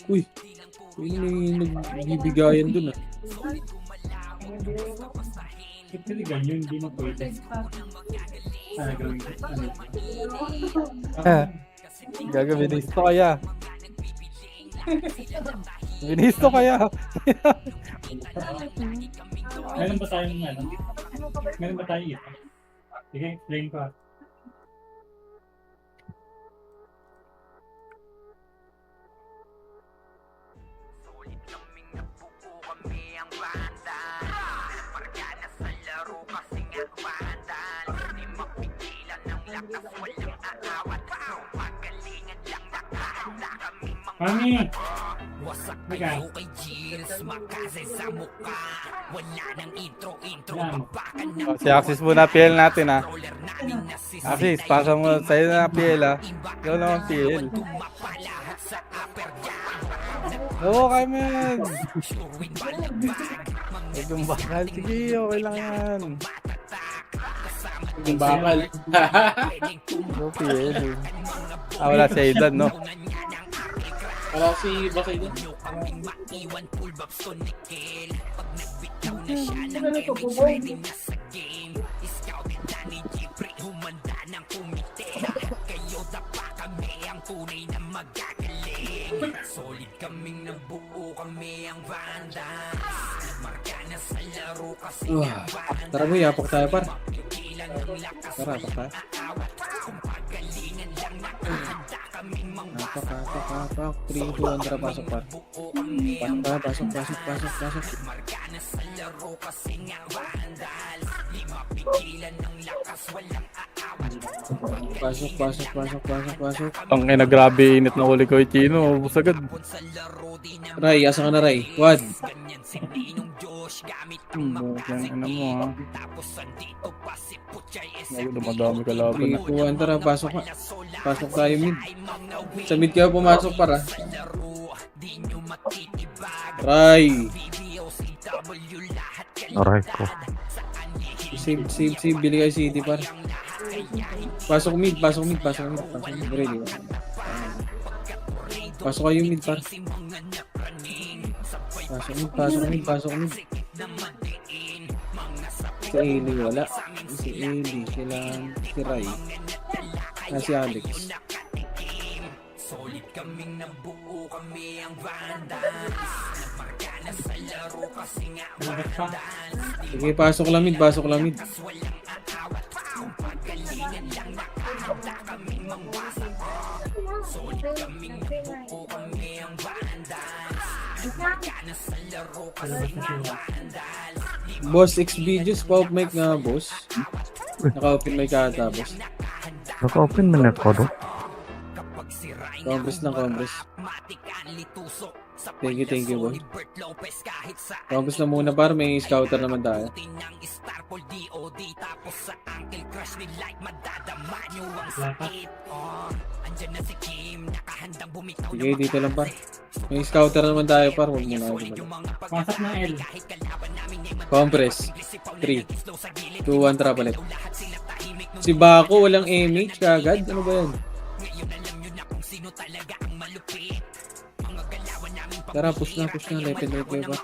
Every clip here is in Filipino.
Uy, may nagbibigayan dun ah. Actually, ganyan, hindi mo pwede. Gawin ko. Gaga, binisto kaya. Binisto kaya. Meron ba tayong ano? Meron ba tayong ito? Sige, explain ko. Mami! Wasak Mika. kayo kay Gilles, makasay sa mukha. Wala nang intro-intro, Yan. babakan ng Si Axis muna PL natin ha. roller namin na si Axis, pasa mo sa'yo na PL ha. Ikaw naman PL. Tumapalahat sa upper jam. Oo, Carmen. Sure win balagtag. Huwag yung bakal. Sige, okay lang yan. Yung bakal. Pwedeng Go PL. Ah, wala si Aidan, no? Wala si Basay dun. nyo kaming maiwan, pull babs to Nickel. Pag nagbitaw na siya ng image, ready na sa game. Scouted na ni Jeffrey, humanda ng kumite. Kayo dapa kami, ang tunay na magagaling. Solid kaming nabuo, kami ang Vandals. Marka na sa laro kasi ang Vandals. Tara mo, yapak tayo par. Mapigilan ng lakas, Tara, yapak tayo. awat. Kung pagalingan lang nakahanda kaming Yapak, yapak, yapak. 3, 2, 1, tara, pasok par. Pasok, pasok. Marka na sa laro kasi nga Vandals. Di mapigilan ng lakas, walang aawat. Pasok. Ang ina, grabe init na uli ko, Chino. Ubus agad. Sa laro di na Ray, asa ka na Ray? Wad. ganyan si Ninong Josh gamit Ang ano mo ha. tapos andito pa si Puchay Ay, dumadami ka laban 3, na. 2, 1, tara, pasok ka. Pasok tayo mid. Sa mid ka pumasok para. laro di nyo matitibag Ray. BBOCW lahat kayo Aray ko. Save. Bili kayo city par. Pasok mid. Ready. Pasok kayo mid par. Pasok mid. Si Eli wala. Si Eli. Si Ray. Si Alex. solid kaming nabuo kami ang Vandals marka na sa laro kasi nga Lagat pa. Sige, pasok lang mid. walang aawat kung pagalingan lang nakahanda kaming mangwasak solid kaming nabuo kami ang Vandals marka na sa laro kasi nga Vandals Boss X videos pa mic nga boss. Naka-open mic ata boss. Naka-open man ako do. kapag sirain Congress. matikan litusok sa Thank you, boy. Bert Lopez kahit sa Congress na muna par, may scouter naman tayo. ng Starpol DOD tapos sa ankle crush ni Light madadama nyo ang sakit andyan na si Kim nakahandang bumitaw Sige, dito lang par. May scouter naman tayo par, huwag mo na ako yung balik. mga Pasok ng L. kahit kalaban namin ay Compress. 3, 2, 1, tara palit. Si Bako, walang MH kagad. Ano ba yan? ngayon alam nyo na kung sino talaga ang malupit mga galawan namin Tara, push na. Lepin ba?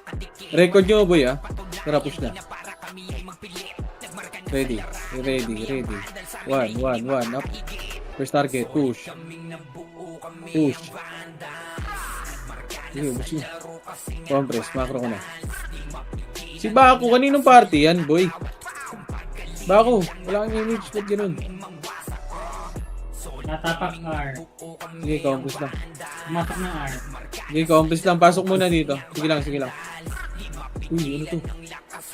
Record nyo, boy ah. Tara, push na. para kami ay magpilit nagmarka na Ready. 1, up. First target, push. Sige, push nyo. Compress, macro ko na. Si Bako, kaninong party yan, boy? Bako, wala kang image. Ba't ganun? Natapak R. Sige, compress lang. Pumasok ng R. Sige, compress lang. Pasok muna dito. Sige lang. Uy, ano to?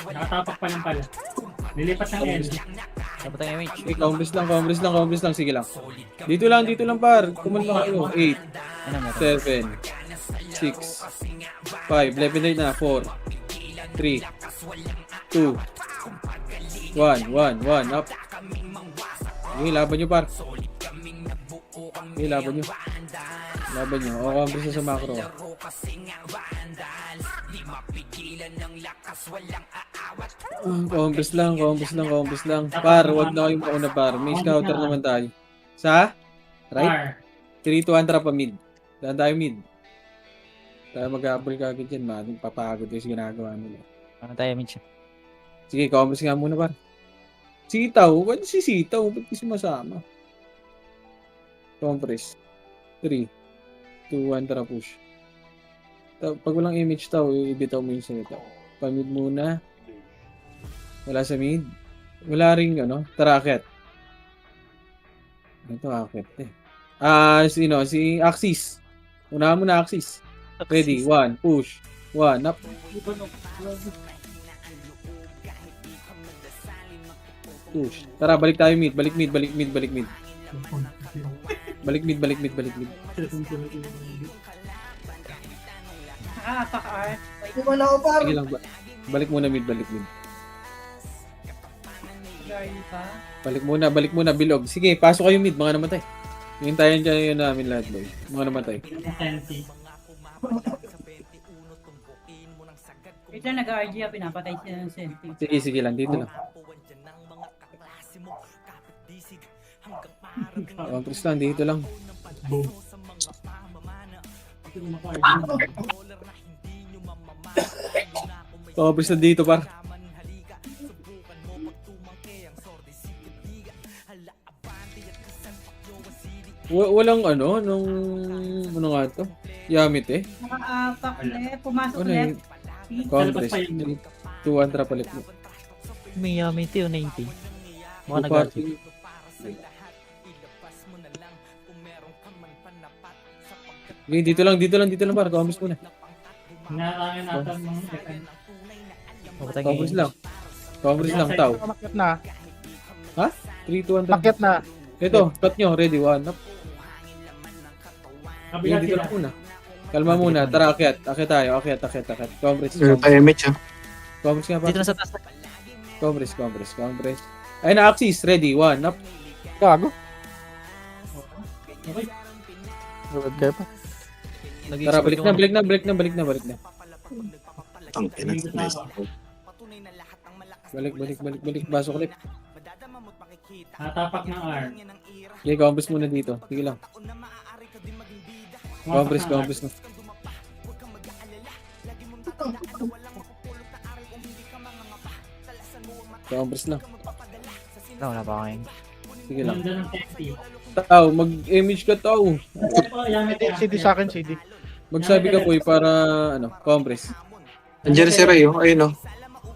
Nakatapak pa lang pala. Lilipat ng L. dapat ang image Sige, compress lang. Sige lang. Dito lang, par. Kumalma kayo. 8, 7, 6, 5. Level na. 4, 3, 2, 1. Up. Sige, laban nyo, par. Sige, laban nyo. O, compress na sa macro. Compress lang. Par, wag na kayong mauna, par. May scouter naman tayo. Sa? Right? R. 3, 2, Andra pa mid. Daan tayo mid. Tayo mag-apple ka agad dyan. Maraming papagod yung ginagawa nila. Ano tayo, Mitch? Sige, comments nga muna par. Sitaw? Ba't si Sitaw? Ba't di sumasama? Compress. 3, 2, 1, tara push. Pag walang image tao, ibitaw mo yung salita. Pa-mid muna. Wala sa mid. Wala ring ano, tara akit. Ito akit eh. Sino? Si Axis. Unahan mo na Axis. Ready, 1, push. 1, up. Push. Tara, balik tayo mid. Balik mid. Balik mid. Balik mid. Balik mid. Balik mid. Balik mid. Nakaatak R. Wala ko par. Sige lang. Balik muna mid. Balik mid. Guard pa. Balik muna. Bilog. Sige, pasok kayo mid. Mga namatay. Hintayin kayo namin lahat, boy. Mga namatay. Senti. Wait lang, nag-RG ako, pinapatay siya ng senti. Sige lang. Dito lang. Compress lang. Dito lang. Boom. Compress na dito, par. Walang ano, ano nga to? Yamit eh. Nakaapak left, pumasok Ano left. yung compress? 2, Andra palit mo. May yamit yun, 90. Mga Two nag party. Okay, dito lang par. Compress muna. Narangan natin ng FM. Compress lang. Compress lang, tao. Makyat na. 3, 2, Andra. Makyat na. Ito, cut nyo. Ready, 1, up. Kabila Dito sila. lang muna. Kalma muna. Tara, akyat. Akyat tayo. Akyat. Compress. Compress nga pa. Dito na sa taas. Compress. Ay na, Axis. Ready, 1, up. Gago. Okay. Gawad kayo pa. Tara, balik na. Balik. Basok ulit. Natapak ng R. Okay, compress muna dito. Sige lang. Compress na. Compress lang. Wala pa kayo. Sige lang. Ganda ng senti. Tao, mag-image ka tao. Ito, yamit CD sa akin, CD. Magsabi ka po para, compress. Andiyan si Ray, oh. Ayun, oh.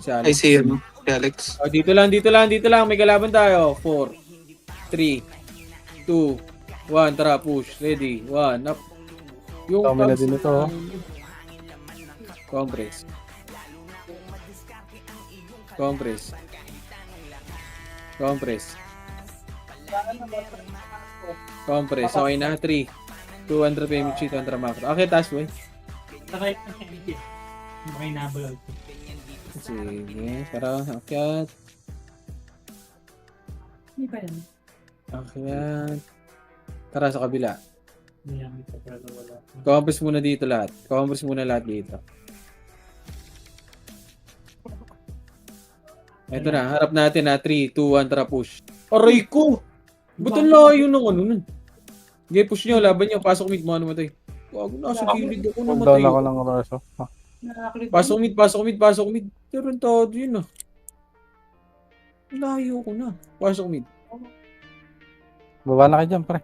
Si Alex. I see him. Si Alex. Oh, dito lang. May kalaban tayo. 4, 3, 2, 1. Tara, push. Ready. 1, up. Yung Dami na din ito, oh. Compress. Okay na. 3, 200 payment sheet, 200 macro. Okay, taas mo eh. Sa right ng senti. Okay, nabulog. Sige. Tara, akyat. Hindi pa yan. Akyat. Tara sa kabila. Yamit sa pero wala. Compress muna dito lahat. Compress muna lahat dito. Ito na, harap natin na 3, 2, 1, tara push. Aray ko! Ba't ang layo ng ano nun? Okay, push nyo, laban nyo, pasok mid, mga namatay. Wag, nasa gilid ako Down namatay. ako ng oraso. Nakaklik. Pasok mid. Tarantado yun ah. Layo ko na. Pasok mid. Baba na kayo dyan, pre.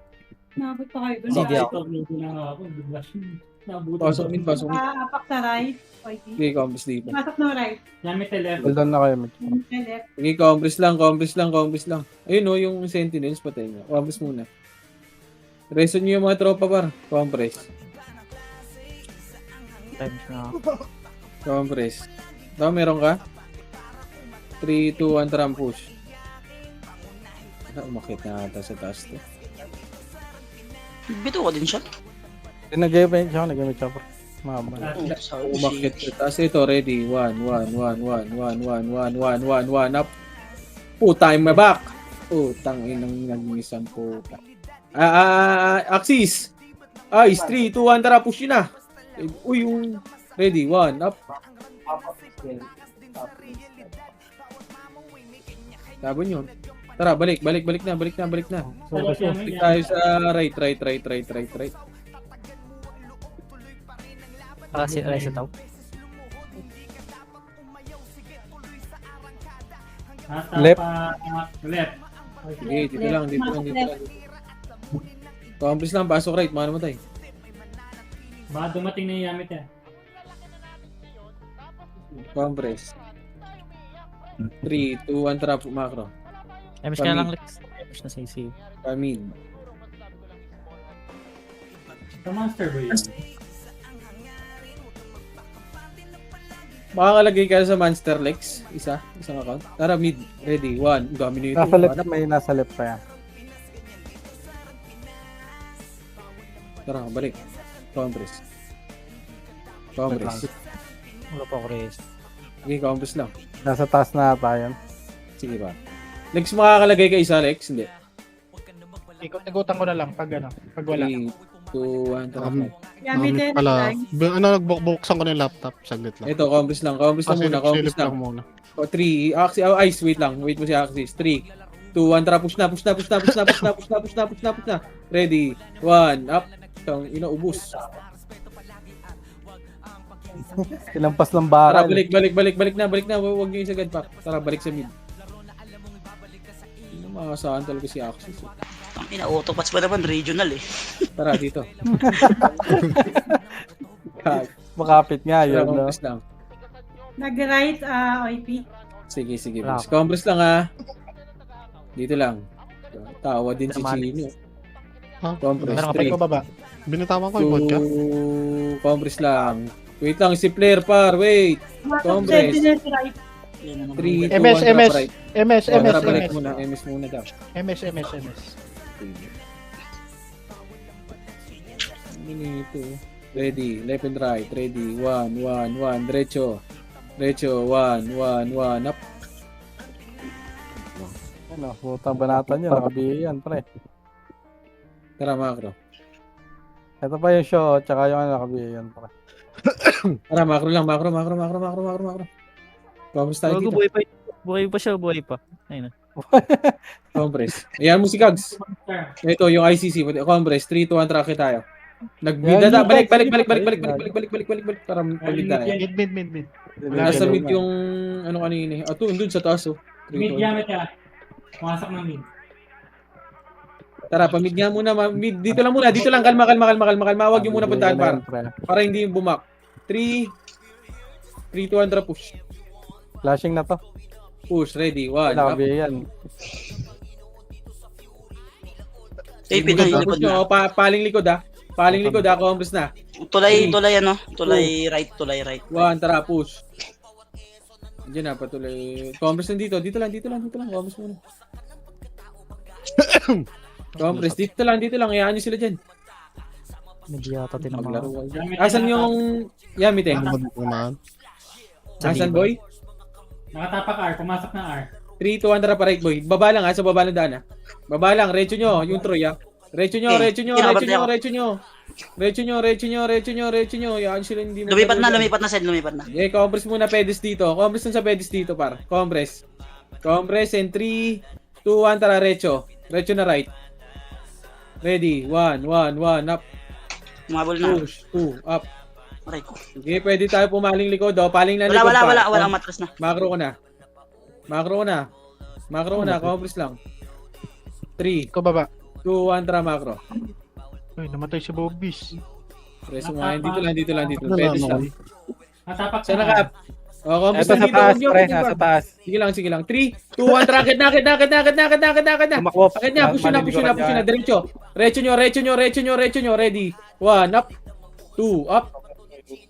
Nabot pa kayo dun. CD ako. Ito, luto na nga ako. Bigla siya. Nabuto. Pasok mid. Nakaapak sa right. Okay. Okay, compress dito. Pumasok ng right. Yamit sa left. Well done na kayo, Mitch. Pumasok ng left. Okay, compress lang. Ayun o, yung sentinels patay nyo. Compress muna. Reson nyo yung mga tropa par. Compress. Times na. Compress. Daw, meron ka? 3, 2, 1, tram push. Umakit na ata sa taas to. Bito ko din siya. Nag-gamit siya, nag-gamit siya, pre. Mahaba. Umakit sa taas. Ito, ready. 1, up. Putang may back. Putang inang nag-misan puta. Axis. Ice, 3, 2, 1, tara, push yun na. Uy, yung ready. 1, up. Laban yun. Tara, balik na. So, kasi ano Click yan. tayo sa right. Kasi sa tao. Nasa Left. Left. Okay, dito lang. Compres lang, pasok right, mga namatay. Baka dumating na yung Yamit eh. Compres. 3, 2, 1, trap, macro. MS ka lang, Lex. MS na sa ECU. Mid. Sa Monster ba yun? Makakalagay ka sa Monster Lex. Isang account. Tara, mid. Ready. 1. Dami na ito. Nasa left, may nasa left pa yan. Tara, balik. Compres. Wala pa ako res. Okay, compres lang. Nasa taas na ata yan. Sige ba. Lex, makakalagay ka isa, Lex? Hindi. Ikutan ko na lang pag wala. 3, 2, 1, tara. Gamitin Pala, lang. nagbuksan ko na yung laptop, saglit lang. Ito, compres lang. Compres lang muna. Compres Silip lang lang. muna. 3, Axis, Ice, wait lang. Wait mo si Axis. 3, 2, 1, tara. Push na. Ready. 1, up. Inaubos. Ilampas ng Tara, baral. balik na. Huwag niyo isagad pa. Tara, balik sa mid. Hindi na makasahan talaga si Axis. Tangina, autopats pa naman, regional eh. Tara, dito. Makapit nga Tara, yun. No? compres lang. Nag-right OIP. Sige. Wala. Compres lang ha. Dito lang. Tawa din si Dramatic. Chino. Ha? Compres. Meron ka pa 3, Ikaw baba. Binitawan ko yung vodka. 2, compres lang. Wait lang, si player par. Wait. Compres. Sentinel right. 3, 2, 1, MS. drop right. MS. Tara, balik muna. MS muna daw. MS. Ano ito? Ready. Left and right. Ready. 1, 1. Diretso. 1, 1. Up. Ano, putang banatan yun. Nakabihi yan, pre. Tara, macro. Ito pa yung show, tsaka yung nakabihi yan, pre. Tara, macro lang. Macro. Compres tayo Bago, dito. buhay pa siya. Ayun na. Compres. Ayan mo si Gags. Ito, yung ICC. Compres. 3, 2, 1. Track tayo. Nagbida. Balik. Para balik tayo. Mid. Nasa mid yung ano kanina. Ato, andun sa taas. Oh. Mid Yamit ah. Pumasok ng mid. Tara, pamid nga muna. Mid. Dito lang muna. Kalma. Huwag yung muna puntahan par. Para hindi yung bumak. 3, 2, 1. Push. Flashing na to. Push. Ready. 1. Up. Nakabihi yan. AP na yung likod na. Paling likod ha. Compres na. Tulay right. 1. Tara, push. Diyan na, patuloy. Compres nandito. Dito lang. Compres muna. Compres, dito lang. Hayaan nyo sila dyan. Hindi yata tinamang. Maglaro. Asan yung Yamit eh? Asan boy? Nakatapak R. Pumasok ng R. 3, 2, 1, tara pa right boy. Baba lang ha, sa baba ng daan ha. Baba lang, recho nyo, yung Troy ha. Recho nyo. Yan sila hindi Lumipat na, Sed. Okay, compress muna pedis dito. Compress sa pedis dito par. Compress and 3, 2, 1, tara recho. Recho na right. Ready, 1, up. Umabol na. Push, 2, up. Aray ko. Okay, pwede tayo pumaling likod. Paling lang likod pa. Walang matras na. Macro ko na. Compress lang. 3, Ikaw baba. 2, 1, tara macro. Uy, namatay si Bobis. Preso nga yun. Dito lang. Pedis lang. Natapak Sa ng R. nakap. Compress Ito lang sa dito. taas, Huwag nyo, pre. huwag nyo Nasa pa. taas. Sige lang. 3, 2, 1, tara. Akit na. Tumakwap. Akit na. Push na. Diretso. Recho nyo. Ready. 1, up. 2, up.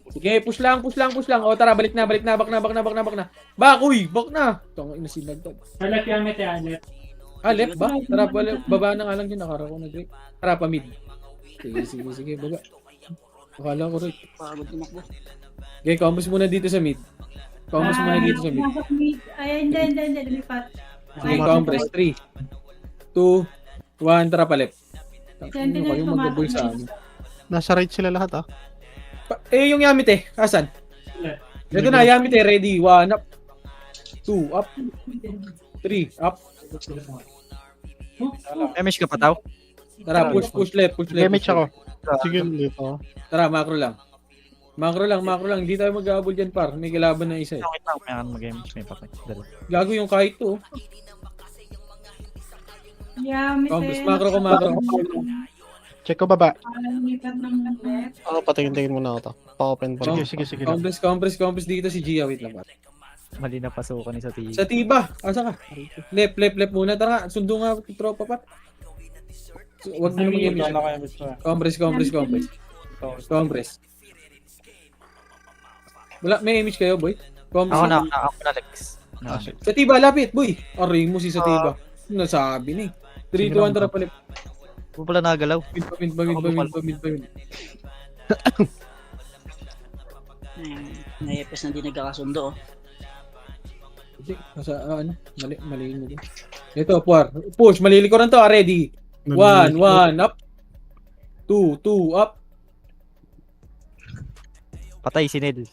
Sige, push lang. O tara, balik na. Back na. Back na. Tong ina sinagtad. Sa left Yamit ah. Left. Left ba? Tara, baba na nga lang dyan. Nakara ko na break. Tara, pa mid. Sige, baba. Akala ko right. Pagod tumakbo. Okay, compres muna dito sa mid. Pumasok mid. Ay, hindi. Lumipat. Sige, compres. 3, 2, 1, tara pa left. Sentinel Kayo mag-double sa amin. Nasa right sila lahat Yung Yamit eh. Asan? Left. Ito na, Yamit eh. Ready. 1, up. 2, up. 3, up. Emish ka pa tao? Tara, push left. Damage ako. Sige, dito. Tara, macro lang. Macro lang. Hindi tayo mag-aabol dyan, par. May kalaban na isa eh. Okay lang, may mag-emish, may patay. Dalawa. Gago yung kahit to. Yeah, Compres, macro ko. Check ko baba. Lipat ng left. Ako, patingin-tingin muna ako to. Pa-open pa. Sige. Compres dito si Gia. Wait lang, par. Mali na pasukan ni sa TV. Sa tiba. Asa ka? Left muna. Tara, sundo nga tropa, pat. Huwag mo naman Hindi i-miss. na kayo miss mo. Compres. Wala, may image kayo, boy? Ako na, Lex. Sa tiba, lapit, boy. Aray mo si sa tiba. Nasabi ni. 3, 2, 1, tara palit. Hindi pala nagalaw. Mid pa. Naiipis na di nagkakasundo. Hindi, nasa, mali mo din. Ito, puwar. Push, malilikuran to. Ready. 1, up. 2, up. Patay si Ned.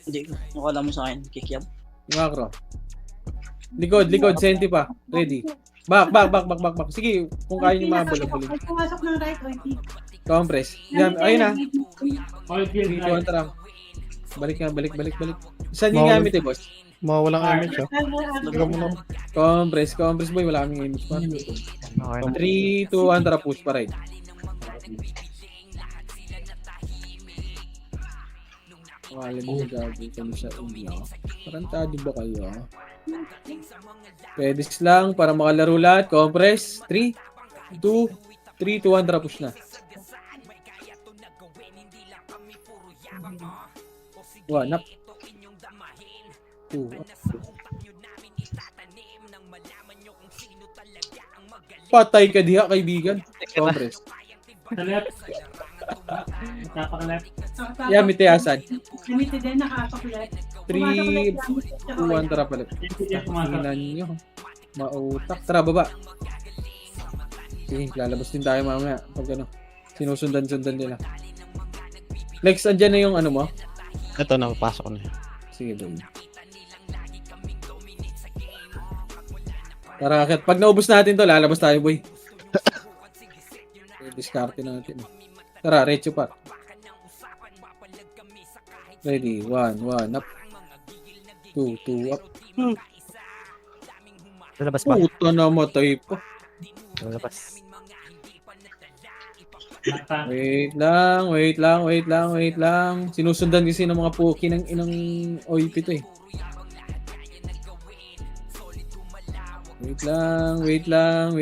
Hindi ko. Nakala mo sa akin. Kikyab. Macro. Likod, senti pa. Ready. Back. Sige, kung kaya nyo mabula. Pumasok ng right, OIP. Compress. Yan, ayun na. All kill, 3, 2, right. 1, tara. Balik. Saan yung gamit eh, boss? Mawawalang image ah. Tingnan mo na. Compress boy, wala kaming image pa. Okay na. 3, 2, 1, tara push pa rin. Wala mo gagawin kami sa inyo. Tarantado ba kayo? Pwede lang para makalaro lahat. Compress. 3, 2, 1, tara push na. 1 up. 2 up. Patay ka diha, kaibigan. Compress. Sa left. Tapa ka left. Yan, mitiyasan. Limited din, nakaapak left. 3, 2, 1, tara palit. Hindi yan pumasok. Tingnan nyo. Mautak. Tara, baba. Sige, lalabas din tayo mamaya. Pag ano, sinusundan nila. Lex, andyan na yung ano mo? Ito, napapasok na. Sige, boy. Tara, akit. Pag naubos natin to, lalabas tayo, boy. Discarte natin. Tara, retso pa. Ready. 1, up. 2, up. Lalabas pa. Puta na, matay pa. Lalabas. Nata. Wait lang. Sinusundan kasi ng mga puki ng inang OIP to eh. Wait lang.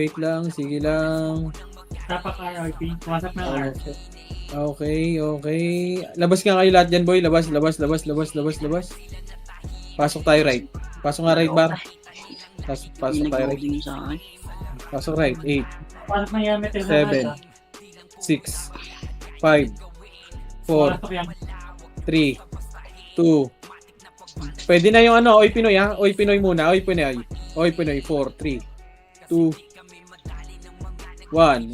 Sige lang. Tapa ka RP. Pumasok na RP. Okay. Labas nga kayo lahat dyan, boy. Labas. Pasok tayo right. Pasok nga right, bar. Pasok tayo right. Hindi sa akin. Pasok right. 8, Pumasok na Yamete. 7, 6, 5, 4, Pumasok yan. 3, 2. Pwede na yung ano, Oy Pinoy ha. Oy Pinoy muna. Oy Pinoy. 4, 3, 2, 1,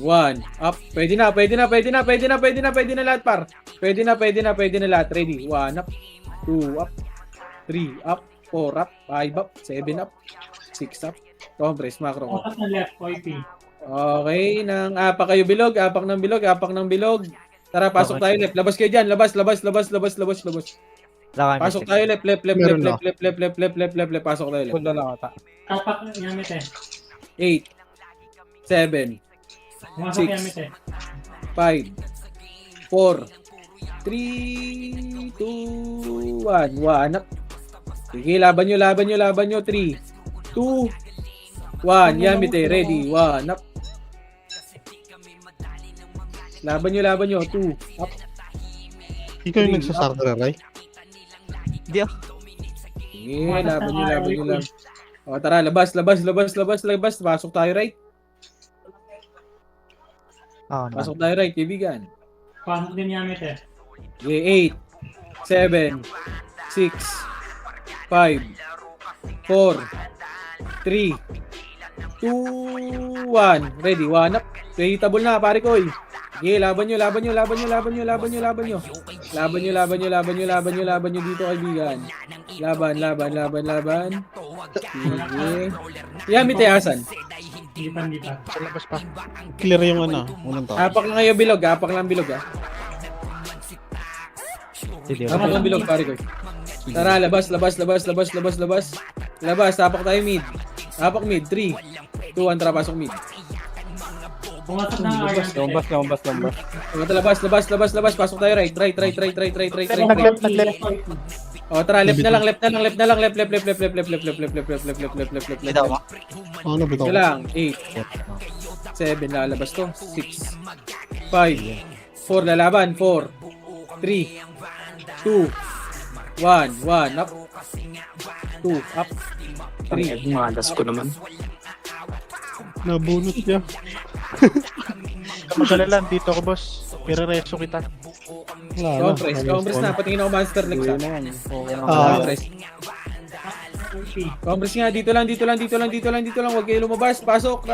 up. Pwede na lahat, par. Pwede na lahat. Ready. 1 up, 2 up, 3 up, 4 up, 5 up, 7 up, 6 up. Compress, macro ko. Pumasok na left, OIP. Okay, apak kayo bilog, apak ng bilog. Tara, pasok tayo left. Labas kayo dyan. Labas. Pasok tayo left. Pasok tayo left. Pull na lang ata. Tapak Yamete. 8, 7, Pumasok 6, Yamete. 5, 4, 3, 2, 1 up. Sige, laban nyo. 3, 2, 1. Yamite, ready. 1 up. Laban nyo. 2 up. Ikaw yung nagsasarta na, Ray? Hindi ah. Sige, laban nyo lang. O, tara, labas. Pasok tayo right. Pasok tayo right, kaibigan. Pumasok din Yamete. Okay, 8, 7, 6, 5, 4, 3, 2, 1. Ready, 1 up. Vegetable na, pare ko. Okay, laban nyo dito, kaibigan. Laban. Sige. Yamite, asan? Hindi pa. Sa labas pa. Clear yung ano, unang tao. Apak lang kayo bilog, apak lang bilog ah. Hindi, Apak lang bilog, pare ko. Tara, labas. Labas, apak tayo mid. Apak mid, 3, 2, 1, tara, pasok mid. Pumasok na ang iron. Lumabas. Labas, pasok tayo right. Nag-left. O, tara, left na lang. Left. Bitaw mo. Ano ba ito? Ito lang, 8, 7, lalabas to, 6, 5, 4, lalaban, 4, 3, 2, 1, up, 2, up, 3, Malas ko naman. Nabunot niya. Kamagalan dito ako, boss. Pire-reso kita. Wala Compress na, patingin ako monster next ha. Compress nga, dito lang, huwag kayo lumabas, pasok,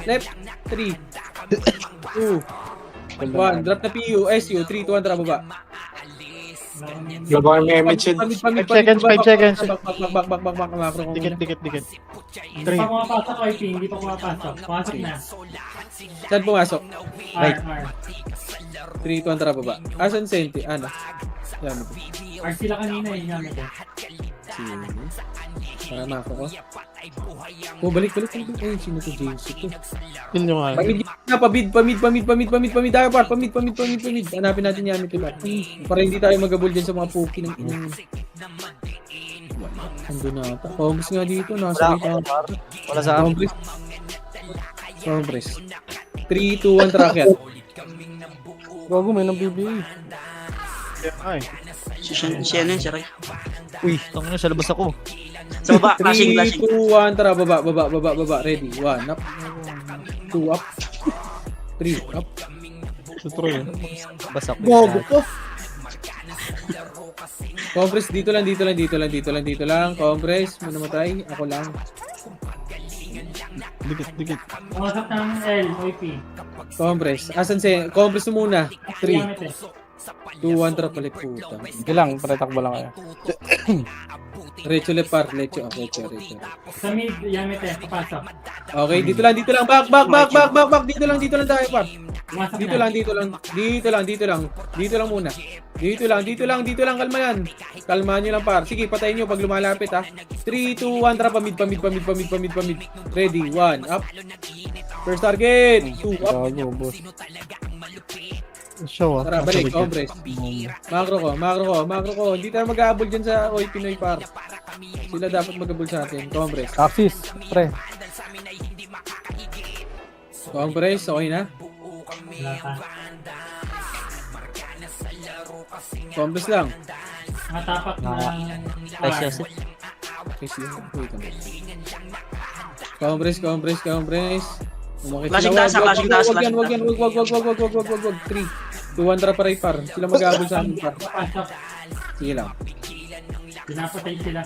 left, 3, 2, 1, drop na PU, SU, 3, 2, 1, tara, baba. Gagawa may image yun. 5 seconds. Back, macro ko muna. Dikit. Hindi pa pumapasok, IP. Hindi pa pumapasok. Pumasok na. Saan pumasok? R. 3, 2, 1, tara, baba. Asan Senti? Ano? Yan mo. R sila kanina eh. Gamit eh. Para macro ko. Oh, balik. Ay, sino to, James? Ito. Kill nyo nga. Pamid. Tayo, par. Pamid. Hanapin natin yan ito, par. Para hindi tayo magabol dyan sa mga puki ng inang. Ando na ata. Congress nga dito. Nasa kita. Wala sa akin. Congress. 3, 2, 1, track yan. Gago, may nang BBA. Ay. Si ano yun, si Ray. Uy, tangina sa labas ako. Sa baba, 3, flashing. 2, 1, tara. Baba. Ready. 1, up. 2, up. 3, up. Tutroy. Labas ako. Gogo ko. Compress, dito lang. Compress, may namatay. Ako lang. Dikit. Pumasok na ang L. IP. Compress. Asan si... Compress mo muna. 3, Gamit eh. 2, 1, trap ulit puta. Sige lang, takbo lang kayo. Recho le par. Recho. Sa mid, Yamit eh. Papasok. Okay, dito lang. Back. Dito lang tayo par. Pumasok Dito na. lang. Dito lang muna. Dito lang. Kalma yan. Kalmahan nyo lang par. Sige, patayin nyo pag lumalapit ha. 3, 2, 1, trap. Pamid. Ready. 1, up. First target. 2, up. Gago, boss. Show Tara, balik. Compress. Macro ko. Hindi tayo mag-aabol dyan sa Oy Pinoy par. Sila dapat mag-aabol sa atin. Compress. Axis, pre. Compress, okay na? Wala pa. Compress lang. Matapak na Precious. R. Kasi wait a minute. Compress. Umakit Flashing sila. taas. Wag yan. 3, 2, 1, tara paray par. Sila mag-aabol sa amin par. Papasok. Sige lang. Pinapatay sila.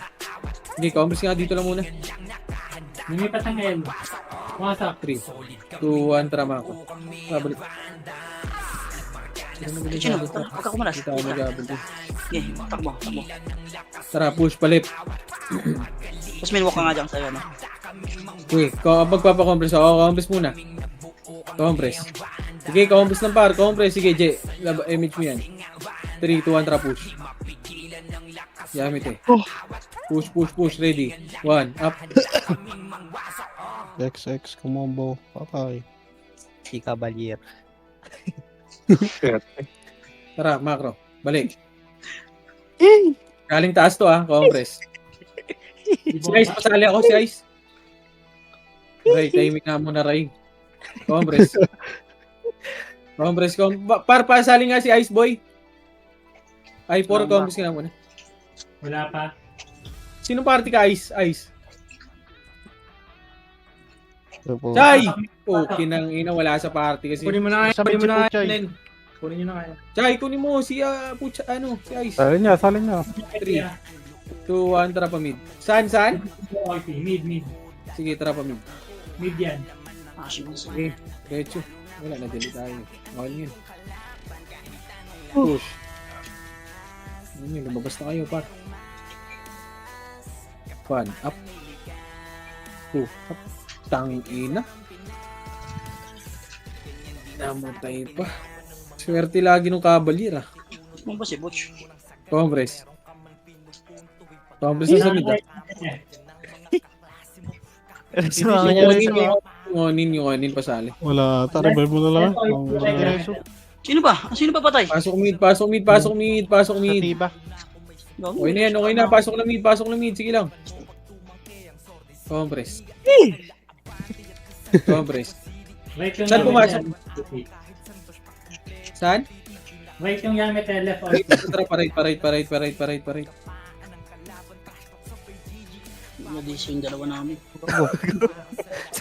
Hindi, compress nga dito lang muna. Lumipat ang L. Pumasok. 3, 2, 1, tara mako. Balik. Sila Sino? mag-aabol par. Huwag ka kumalas. Hindi tayo mag-aabol dyan. Okay, takbo. Tara, push palit. Tapos may walk ka nga dyan sa'yo, no? Okay, magpapakompress ako. Compress muna. Compress. Sige, compress ng par. Compress. Sige, J. Image mo yan. 3, 2, 1, tara push. Yamit eh. Push. Ready. 1, up. XX, kumombo. Patay. Si Cavalier. Tara, macro. Balik. Galing taas to compress. Si Ice, pasali ako si Ice. Ray, timing nga muna Ray. Compress. Par, pasali nga si Ice Boy. Ay, 4 compress nga muna. Wala pa. Sinong party ka, Ice? Triple. Chay! Okay nang ina, wala sa party kasi. Kunin mo na Sabay si Puchay. Kunin nyo na kaya. Chay, kunin mo si si Ice. Salin niya. 3, 2, 1, tara pa mid. Saan? IP. Mid. Sige, tara pa mid. Mid yan. Flashing. Okay, diretso. Wala, na-delete tayo. Okay yun. Push. Ano yun, lumabas na kayo, par. 1, up. 2, up. Tanging ina. Namatay pa. Swerte lagi nung Cavalier ah. Ano ba si Butch? Congress. Congress na sa mid ah. Sumama niya rin sa Yung onin pasali. Wala, revive mo na lang. Diretso. Sino ba? Sino ba patay? Pasok mid, pasok mid, pasok mid, pasok Sa mid. tiba. Okay na yan, okay na. Pasok na mid, pasok na mid. Sige lang. Congress. Congress. Right yung Saan Yamete. pumasok? Saan? Right yung Yamete left or Tara, parait. Madis yung dalawa namin.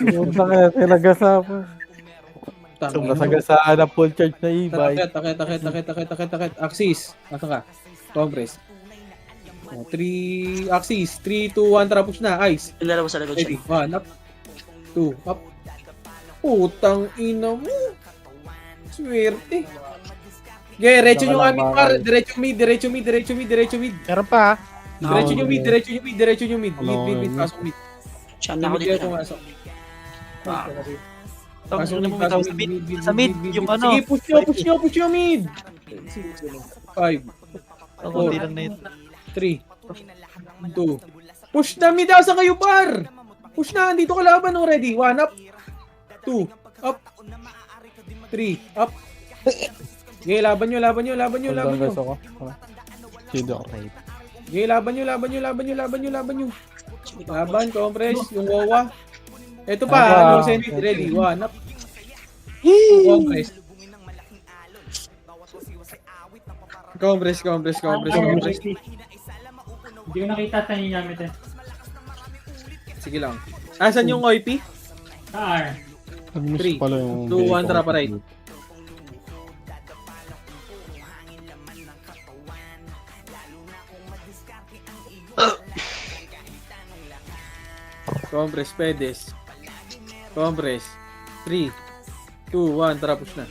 Yung nagasapan. Tangin. Nasagasaan na full charge na e-bike. Takit. Axis. Asa ka? Congress. 3 axis. 3, 2, 1, tara push na. Ice. Yung dalawa sa likod Ready. siya. 1, up. 2, up. Putang ina mo. Swerte. Diretso nyo kami par. Diretso mid. Meron pa ha. Diretso nyo mid. Mid. Pasok mid. Chat ako Mid dito kayo na. pumasok. Ah, Pasok mid. Sa mid. Sa mid, yung ano. Sige, push nyo mid. 5, Ang konti lang na yun. 3, 2. Push na mid. Asa kayo par? Push na. Dito ka laban. Ready. 1, up. 2, up. 3, up. Okay, laban nyo. Guys ako. Chido ako. Okay, laban nyo. Laban, compress, yung wawa. Ito pa, ano, send it, ready, 1, up. Compress. Compress. Hindi ko nakita sa yung Yamete. Sige lang. Asan yung OIP? Sa R. Nag-miss 3, pala yung 2, 1, tara pa right. Compress, pedes. Compress. 3, 2, 1, tara push na.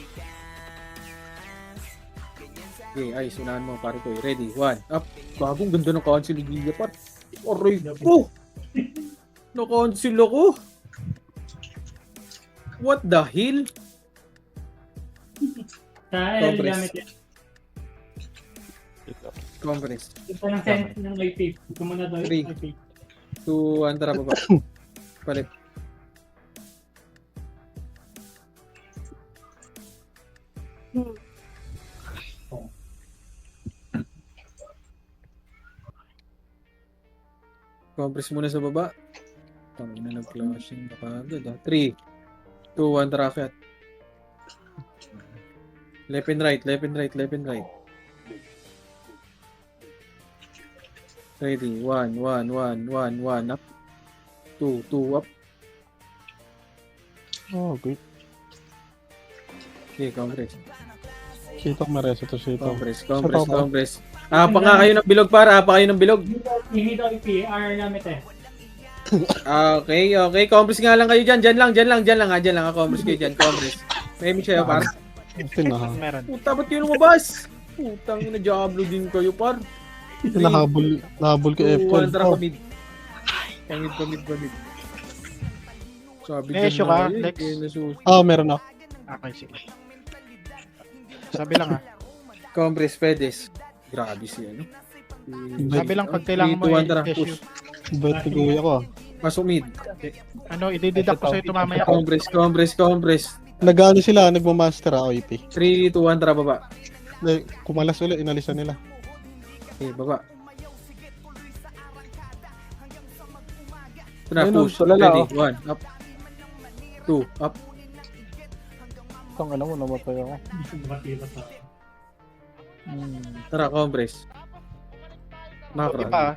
Okay, ay, sunahan mo, pare ko. Ready, 1, up. Bagong ganda ng cancel ni Gia, par. Aray ko! Na-cancel ako! What the hell? Sa L Compress. Yamete. Compress. Ito ng sense ng IP. Ito muna daw Three. yung IP. 2, 1, tara baba. Palit. Compress muna sa baba. Tangin na nag-flashing na kagad ah. 3, 2, 1, tara akyat. Left and right. Ready, 1, up. 2, up. Oh, good. Okay, compress. Shitok mereso to shitok. Compress. Apa nga kayo ng bilog para, apa kayo ng bilog. Hindi daw IP. R Yamete. Okay. Compress nga lang kayo dyan. Dyan lang. Compress kayo dyan. Compress. May miss kayo, par. Tinaha. Meron. Puta, ba't kayo lumabas? Putang ina, Diablo din kayo, par. Nahabol ko F1. Tara pa mid. Pamid. Sabi May issue ka, na, Lex? Meron ako. Okay, sige. Sabi lang ha. Compress, pedes. Grabe siya, no? Sabi lang pag kailangan mo 3, 2, 1, tara, i-test push. yung Bet ko ako. Pasok mid. i-deduct ko sa'yo ito mamaya. Compress. Nag-ano sila, nagmamaster OIP. 3, 2, 1, tara baba. Kumalas ulit, inalisan nila. Okay, baba. Ito na, Ayun, push. tulala, Ready, oh. 1, up. 2, up. Itong ano mo, namatay ako. Matira sa Tara, compress. Macro. Di pa.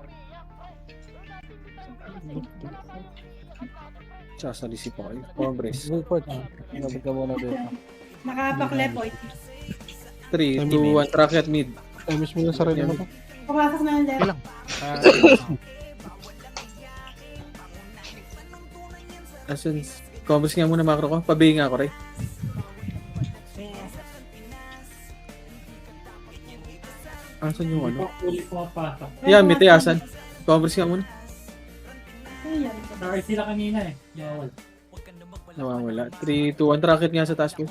Sasalisi pa kayo. Compress. Report. Nabig ka muna dito. Nakabakle po. 3, 2, 1, track at mid. Miss mo yung sarili mo to. Pumasok na yung left. Ilang? Asan? Compress nga muna macro ko. Pabihin nga ako, Ray. Asan yung ano? ulit pumapasok. Yeah, may asan. Compress nga muna. Ayan. Sa sila kanina eh. Bawal. Nawawala. 3, 2, 1, track it nga sa task ko.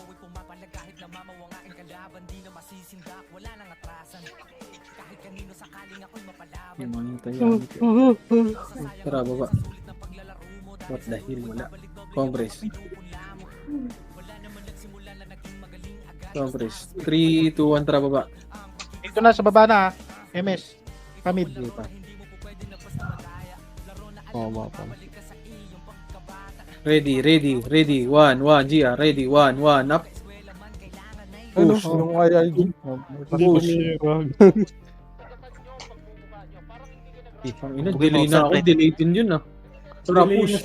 Yung mga tayo. Tara, baba. What the hell, wala. Compress. Compress. 3, 2, 1, tara, baba. Dito na sa baba na. MS. Pamid. Oo, mga pa. Ready. 1, 1, Gia. Ready, 1, 1, up. Ano? Push. Yung IIG. Hindi ko nirag. Ang ina, delay na ako. Delay din yun, ah. Tara, push.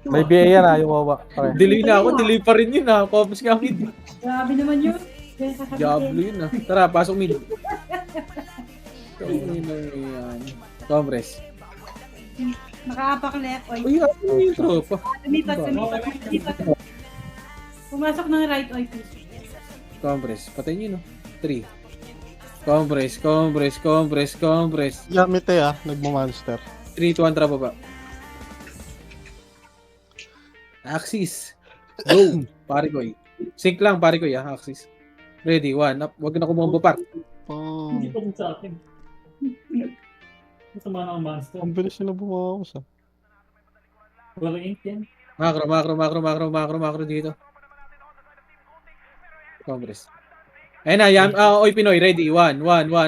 May BA yan yung wawa. Pare. Delay na ako. Delay pa rin yun, ah. Compress ka mid. Grabe naman yun. Diablo yun, ah. Tara, pasok mid. Yan. Compress. Makaapak left. Oy. Uy, ano yung tropa? Lumipat. Pumasok ng right. Oy, please. Compress. Patay nyo, no? 3. Compress. Yamite nagmo-monster. 3, 2, 1, tara baba. Axis. Go. Pare ko sync lang, pare ko Axis. Ready, 1, up. Huwag na kumombo par. Oh, Hindi pa sa akin. Masama na ang monster. ang bilis nila bumawas Wala ink yan. Macro dito. Compress. Ayun na, oy Pinoy, ready, 1,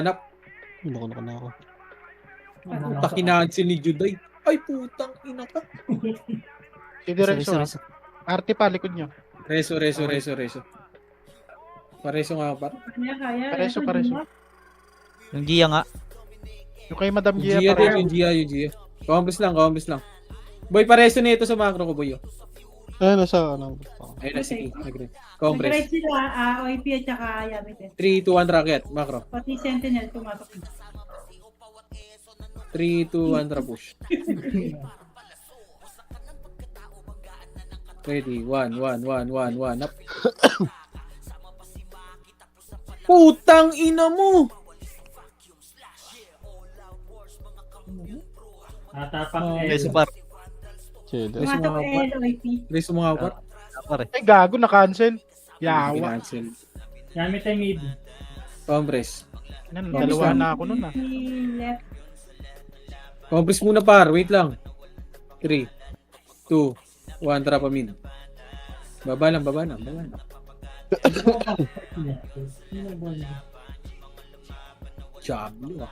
up. Naku na ako. Takinahan ni Juday. Ay, putang ina ka. Si Diretso. Arte pa, likod nyo. Reso. Pareso nga par. Kaya. Pareso. Yung Gia nga. Yung kay Madam Yung Gia Gia pareso. din, yung Gia. Compress lang. Boy, pareso nito sa macro ko, boy. Ayun, nasa ano. Ayun na, sige. Agree. Nag-right Compress. sila, OIP at saka Yamite. 3, 2, 1, racket. Macro. Pati Sentinel pumasok. 3, 2, 1, tara push. Ready, 1, up. Putang ina mo! Natapang Beso par. Chill. Pumasok L, OIP. Reso mga par. Pare. Ay, gago, na-cancel. Yawa. Cancel. Gamit ay mid. Compress. Dalawa na ako nun Si left. Compress muna par. Wait lang. 3, 2, 1, tara pa mid. Baba na. Diablo ah.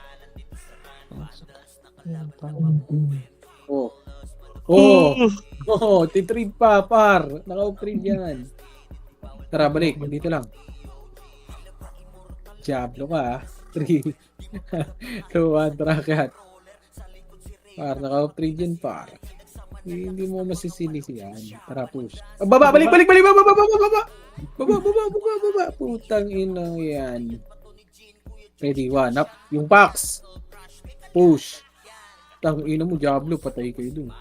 Titrade pa, par. Naka-upgrade yan. Tara, balik. Dito lang. Diablo ka, ah. 3, 2, 1, tara, kat. Par, naka-upgrade yan, par. Hindi mo masisili siyan. Tara, push. Baba, balik. Baba. Putang ina yan. Ready, 1, up. Yung packs. Push. Tang ina mo, Diablo, patay kayo dun.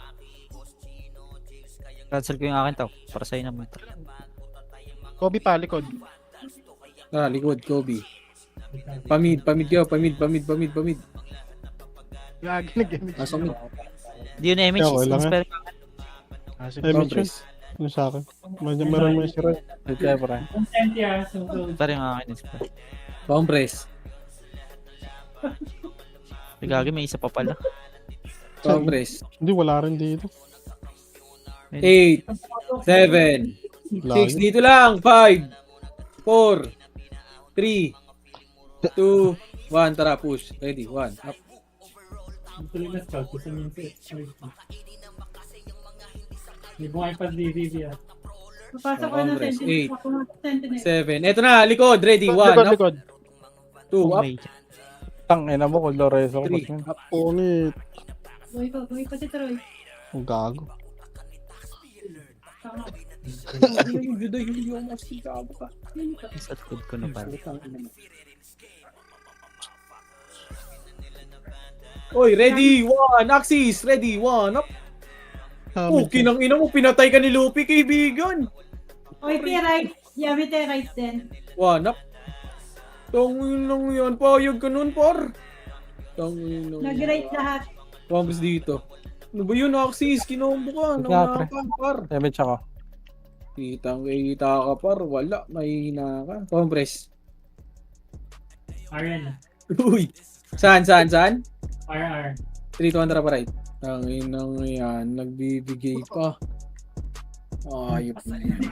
Cancel ko yung akin tao. Para sa'yo naman. Kobe pa, likod. Tara, likod, Kobe. Pamid kayo, pamid. Gagi na gamit. Nasa mid. Hindi yun image. Okay lang, Inspire. Ay, Compress. Yung sa akin. Meron mo yung sira. Okay, pare. Content yan. So, Pare yung akin inspire. Compress. Gagi, may isa pa pala. Compress. Hindi, wala rin dito. 8, 7, 6, Layo. dito lang. 5, 4, 3, 2, 1, tara, push. Ready, 1, up. tuloy na scout. Gusto niyo yung Hindi ko ngayon pa-DVV ah. Papasok ko ng Congress, Sentinel. 8, Ako ng Sentinel. 7. Eto na, likod. Ready, 1, up. Likod. 2, up. Tang ina mo, kung Lorenzo ko. 3, up. Punit. Buhay pa si Troy. Ang gago. Tama. Yung judo, yung mas kikabo ka. Sa likod ko na pare. Oy, ready, 1, axis. Ready, 1, up. Oh, kinang ina mo, pinatay ka ni Luffy, kaibigan. OIP right. Yamite right din. 1, up. Tangin lang yan, payag ka nun, par. Tangin lang. Nag-right lahat. Combos dito. Ano ba yun, Axis? Kinombo ka. Ano Nga, nga pre. ka, par? Damage ako. Kita ka, par. Wala, mahina ka. Compress. RN. Uy! Saan? RR. 3, 2, 1, tara pa right. Ang inang yan, nagbibigay pa. Ayop na yan.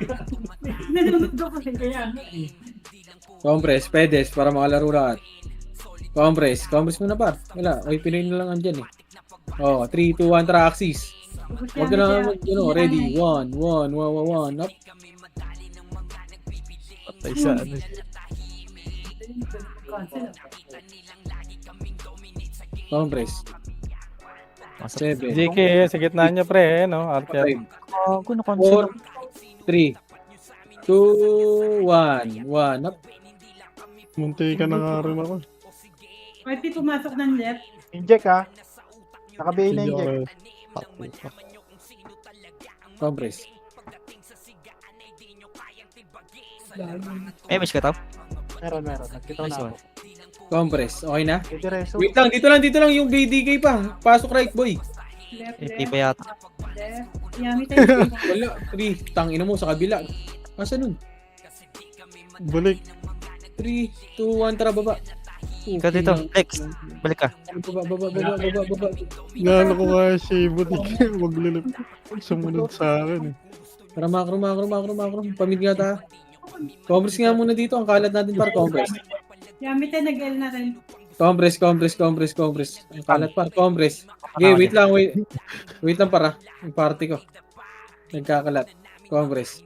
Nanonood ko kasi kaya. Compress, pedes, para makalaro lahat. Compress muna par. Wala, okay, Pinoy na lang andyan eh. Oh, 3, 2, 1, tara, axis. Huwag ka na ready. 1, 1, up. Patay sa ano. Compress. 7, JK, sa gitna niya pre, no? Archer. 5, Gago na cancel. 4, 3, 2, 1, up. Munti ka na nga rin ako. YP pumasok ng left. Inject ha. Naka-BA na Hindi ako inject. Compress. May ka tao? Meron. Nagkita ko na ako. Compress. Okay na? Diretso. Wait lang, dito lang yung BDK pa. Pasok right, boy. Left, Hindi pa yata. left. Yami tayo. Wala, 3. Tangina mo sa kabila. Asa nun? Balik. 3, 2, 1, tara, baba. Ikaw dito, Lex. Balik ka. Baba. Lalo ko kaya si Butik. Maglilip. Sumunod sa akin eh. Tara, makro. Pamid nga ta. Compress nga muna dito. Ang kalat natin par, compress. Yami tayo nag-L natin. Compress. Ang kalat par, compress. Okay, wait lang para. Yung party ko. Nagkakalat. Compress.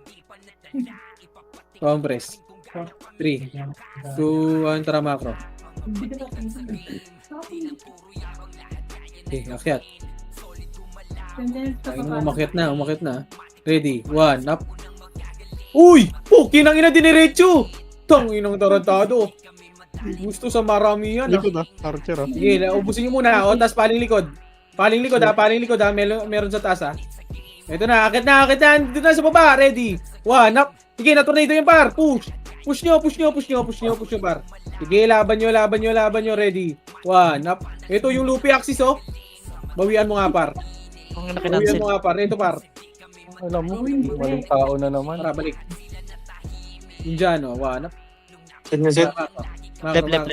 3, 2, 1, tara, makro. Okay, akyat. Umakyat na. Ready, 1, up. Uy! Kinang ina diniretso! Tanginang tarantado. Gusto sa marami yan. Likod Archer ah. Sige, ubusin nyo muna. O, tas paling likod ha. Meron sa taas ha. Ito na, akit na. Dito na sa baba. Ready, 1, up. Sige, na-tornado yung par. Push nyo par. Sige, laban nyo. Ready, 1, up. Ito yung loopy axis oh. Bawian mo nga par. Ang nakinancel. Ito par. Alam mo, maling tao na naman. Tara, balik. Yung dyan oh, 1, up. Set na set. Left.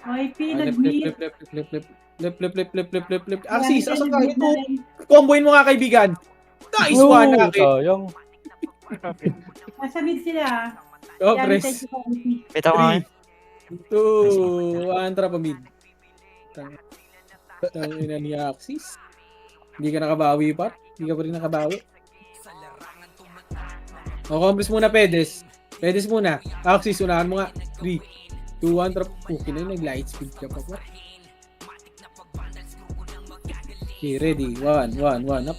YP nag-meet. Left. Axis, asan ka? Ito. Comboin mo nga, kaibigan. Nice one, Aki. Sayang. Nasa mid sila. Oh, Yami press. tayo sa YP. Bitaw nga. 2, 1, tara pa mid. Tangina ni Axis. Hindi ka nakabawi pa? Hindi ka pa rin nakabawi? O, compress muna, pedes. Pedes muna. Axis, unahan mo nga. 3, 2, 1, tara. Okay na yung nag-light speed ka pa pa. Okay, ready. 1, up.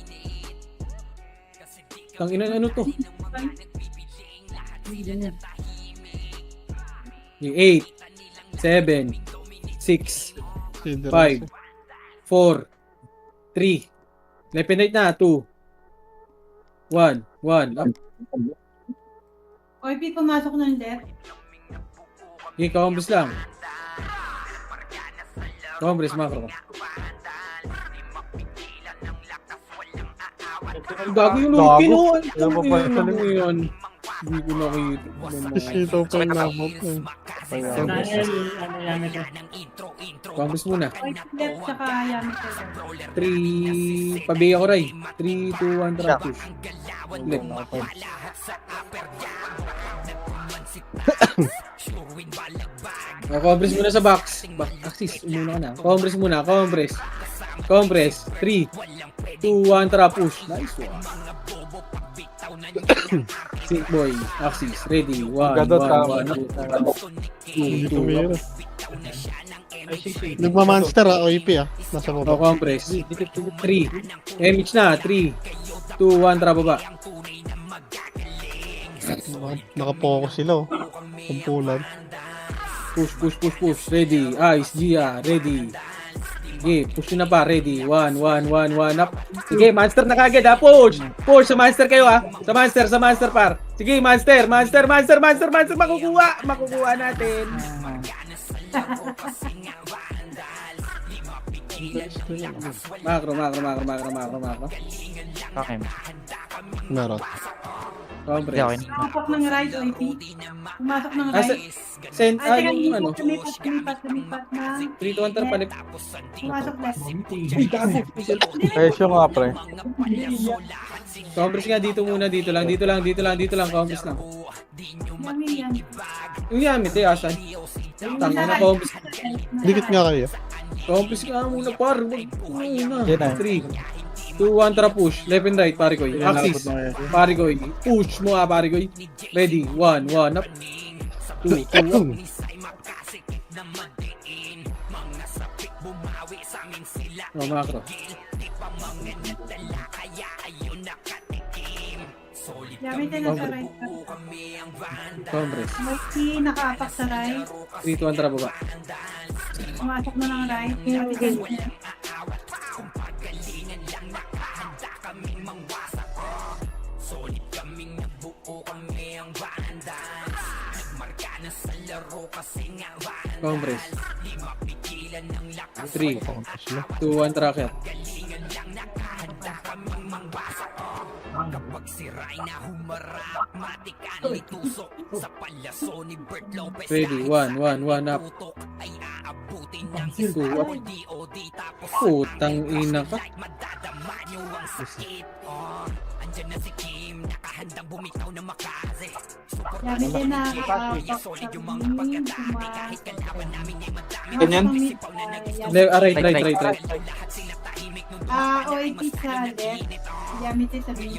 Tangina, ano to? Okay, 8, 7, 6, 5, 4, 3. Left and right na. 2, 1, up. YP pumasok ng left. Okay, compress lang. Compress, macro. Gago yung loopy, no? Ano ba pa Ano yun? Hindi ko nakita. Isito pa yung nabot eh. Daniel, Yami tayo. Compress muna. YP left saka Yami tayo. 3, pabiya ko, Ray. 3, 2, 1, tara, push. Left. Compress muna sa box. Axis, umuna ka na. Compress muna, compress. 3, 2, 1, tara, push. Nice one. Sync boy, axis, ready. 1, 1, 2, Hindi tumira. Nagmamonster OIP Nasa O, baba. compress. 3. MH na. 3, 2, 1, tara, baba. Nakapokus sila Kumpulan. Push. Ready. Ice, Gia, ready. Sige, push nyo na pa. Ready. 1, up. Sige, monster na kagad ha. Push sa monster kayo ha. Sa monster par. Sige, monster. Makukuha natin. Macro. Okay. Meron. Compress. Hindi, okay na. Pumasok ng right, OIP. Pumasok ng Ah, right. send, Ay, teka, yung ano, lumipat na. 3 to 1 palit. Pumasok left. Presyo nga, pre. Compress nga dito muna, dito lang, compress lang. Yummy yan. Yung Yamit asan? Tanga na, compress. Dikit nga kayo. Compress nga muna, par. Wag muna. Yan na. 3, 2, 1, tara push. Left and right, pare ko. Axis. Pare ko. Push mo pare ko. Ready, 1, 1, up. 2, 2, up. Oh, macro. Yummy din na sa right. Compress. Multi, nakaapak sa right. 3, 2, 1, tara baba. Pumasok na ng right. Yummy din. Compress. 3, 2, 1, tracker. Ready, 1, 1, 1, up. 2, up. Putang ina ka. Yummy din na nakaapak sa Ganyan? Right, right. OIP sa left. Yummy din sa B.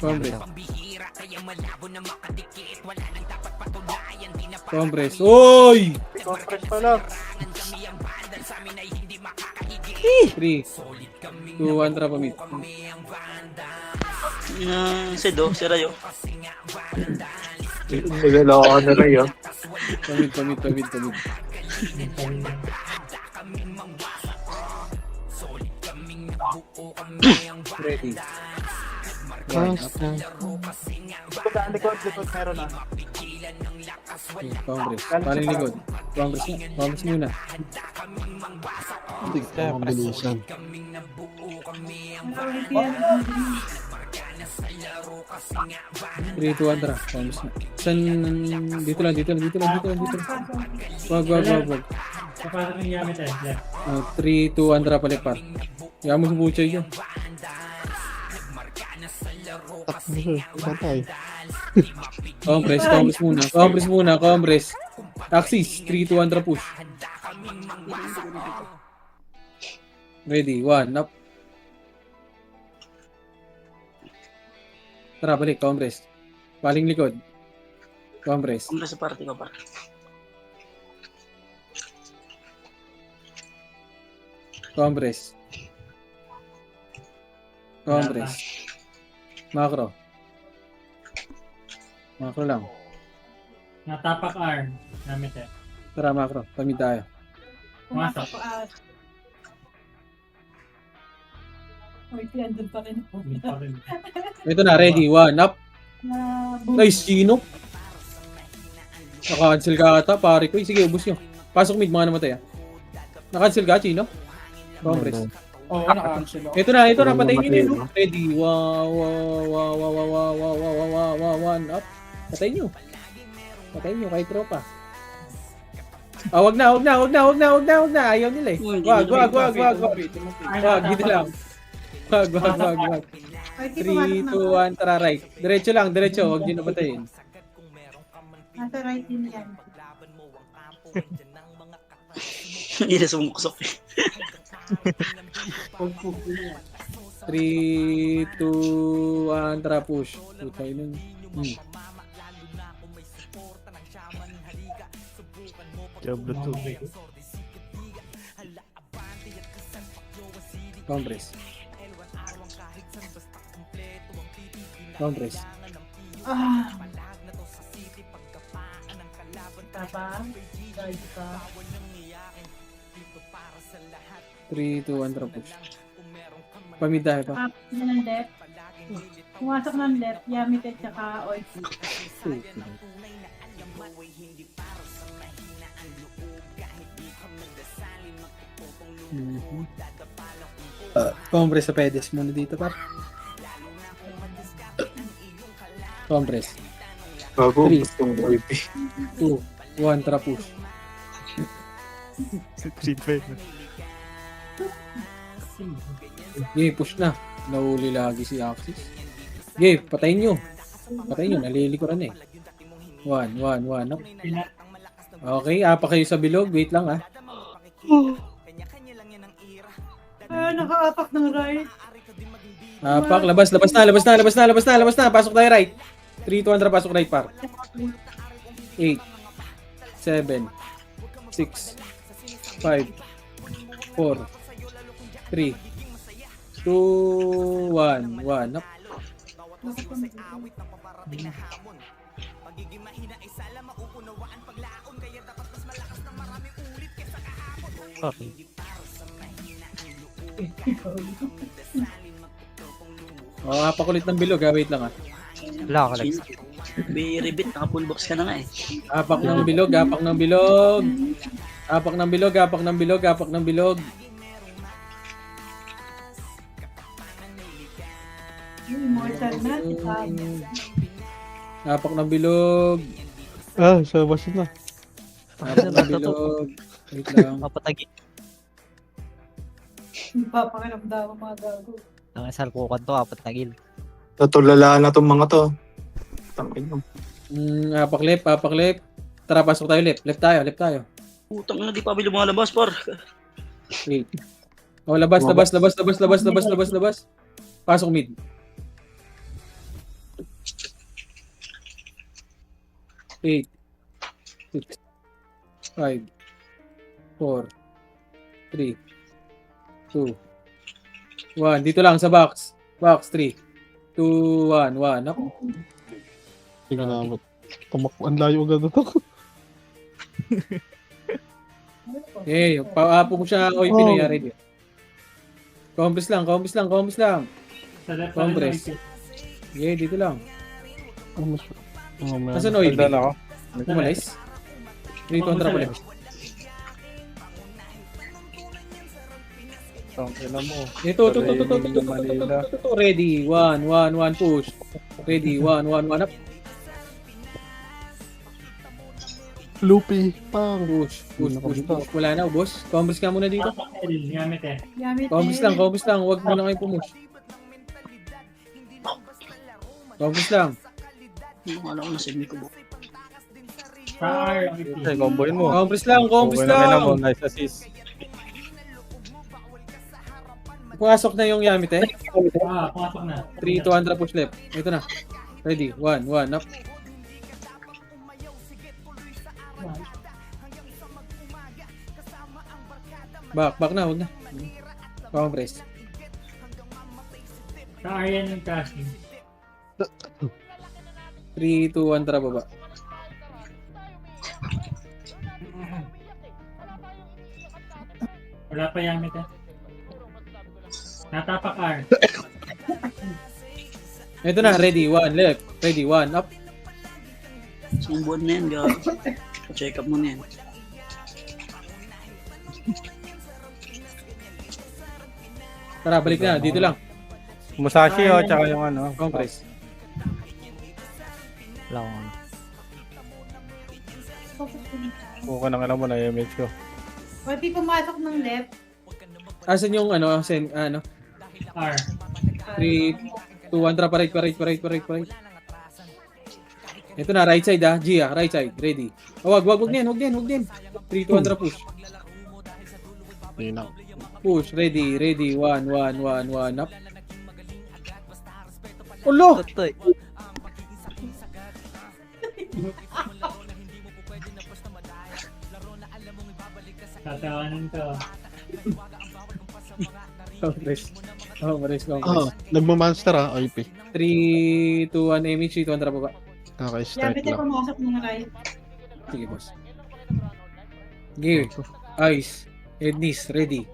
Compress. Compress. Oy! Compress pa lang. 3, 2, 1, tara pamit. Sedo, si Rayo. Nagalawa ka na Ray, oh. Pamit. Ready. Likod meron na. Compress. Paling likod. Compress muna. Hindi ka mabilisan. OIP yan. 3, 2, 1, tara. Compress na. Dito lang. Wag. Kapag ng Yamit left. 3, 2, 1, tara palit par. Kaya mo sa buchay yun. Takbo siya. Patay. Compress muna. Axis. 3, 2, 1, tara push. Ready, 1, up. Tara, balik, compress. Paling likod. Compress. Compress sa party ko pa. Compress. Macro lang. Natapak arm. Yamit Tara, macro. Pamit tayo. Pumasok po. OIP, andun pa rin. Ito na, ready. 1, up. Boom. Nice, Gino. Naka-cancel ka ata, pare ko. Sige, ubus nyo. Pasok mid, mga namatay ah. Naka-cancel ka, Chino? Compress. Oo, naka-cancel ako. Ito na, patayin nyo yun. Ready. 1, up. Patayin nyo kahit tropa. Wag na. Ayaw nila eh. Wag. Dito lang. Wag. OIP, 3, 2, 1, tara right. Diretso. Wag nyo na patayin. Nasa right din yan. Hindi na sumuksok. 3, 2, 1, tara push. Putay nun. Bluetooth. Compress. Tapa. Right pa. 3, 2, 1, tara push. Pamid tayo pa. Up na ng left. Pumasok ng left. Yamit at saka OIP. Compress sa pedes muna dito par. Compress. Bago, Three. gustong OP. 2, 1, tara push. 3-5. Okay, push na. Nahuli lagi si Axis. Okay, patayin nyo. Patayin nyo, nalilikuran eh. 1, 1, 1. Up. Okay, apa kayo sa bilog. Wait lang ah. Nakaapak ng right. Apak, labas na. Pasok tayo right. 3, 2, 1, pasok right par. 8, 7, 6, 5, 4, 3, 2, 1, 1. Up. Okay. Oh, apak ulit ng bilog ha. Wait lang ah. Wala ka Lex. May rebit, naka full box ka na nga eh. Apak ng bilog, apak ng bilog. Apak ng bilog, apak ng bilog, apak ng bilog. Immortal na. Apak ng bilog. Ah, sa bus na. Apak ng bilog. Wait lang. Mapatagi. Papakiramdaman mga gago. Ang salpukan to, 4 na gil. Natulalaan na tong mga to. Tangin mo. Apak left. Tara, pasok tayo left. Left tayo. Putang na, di pa bilo mga labas, par. Wait. Oh, labas. Pasok mid. Eight. 6. 5. 4. 3. 2. 1. Dito lang sa box. Box 3. 2, 1, 1. Ako. Tingnan naman. Tumakbo, ang layo agad ako. Okay, paapo mo siya oy pinayari din. Compres lang. Sa left Compress. Okay, dito lang. Oh, man. Nasaan oy? Tandaan ako. Umalis. Dito kontra pala. Tangin na mo. Ito. Ready. 1, 1, push. Ready. 1, 1, up. Lupi. Pang. Push. Wala na, boss. Compres ka muna dito. Gamit eh. Yamit Compres lang. Huwag mo na kayo pumush. Compres lang. Alam ko na sa ko. Star. Okay, comboin mo. Compres lang. Comboin na kailan mo. Nice assist. Pumasok na yung Yamit eh. Pumasok na. 3, 2, 1, push left. Ito na. Ready. 1, 1, up. Back na. Huwag na. Compress. Star yan yung casting. 3, 2, 1, tara baba. Wala pa yamit eh. Natapak R. Ito na, ready, 1, left. Ready, 1, up. Sumbuan na yan, gago. Pa-check up mo na yan. Tara, balik na, dito lang. Musashi tsaka yung ano. Compress. Wala akong ano. Buka na kailan mo na image ko. Pwede pumasok ng left. Asan yung ano, R. 3, 2, 1, tara, pa right. Ito na, right side ah, G ah, right side, ready. Oh, wag din. 3, 2, 1, tara, push. Hindi na. Push, ready, 1, 1, up. Ulo! Totoy. Tatawanan to. Compress. Nagmamonster IP. 3, 2, 1, image, 3, 2, 1, tara, baba. Kaka-strike Yamit ay lang. pumasok ng right. Sige, boss. Gear, ice, head knees, ready.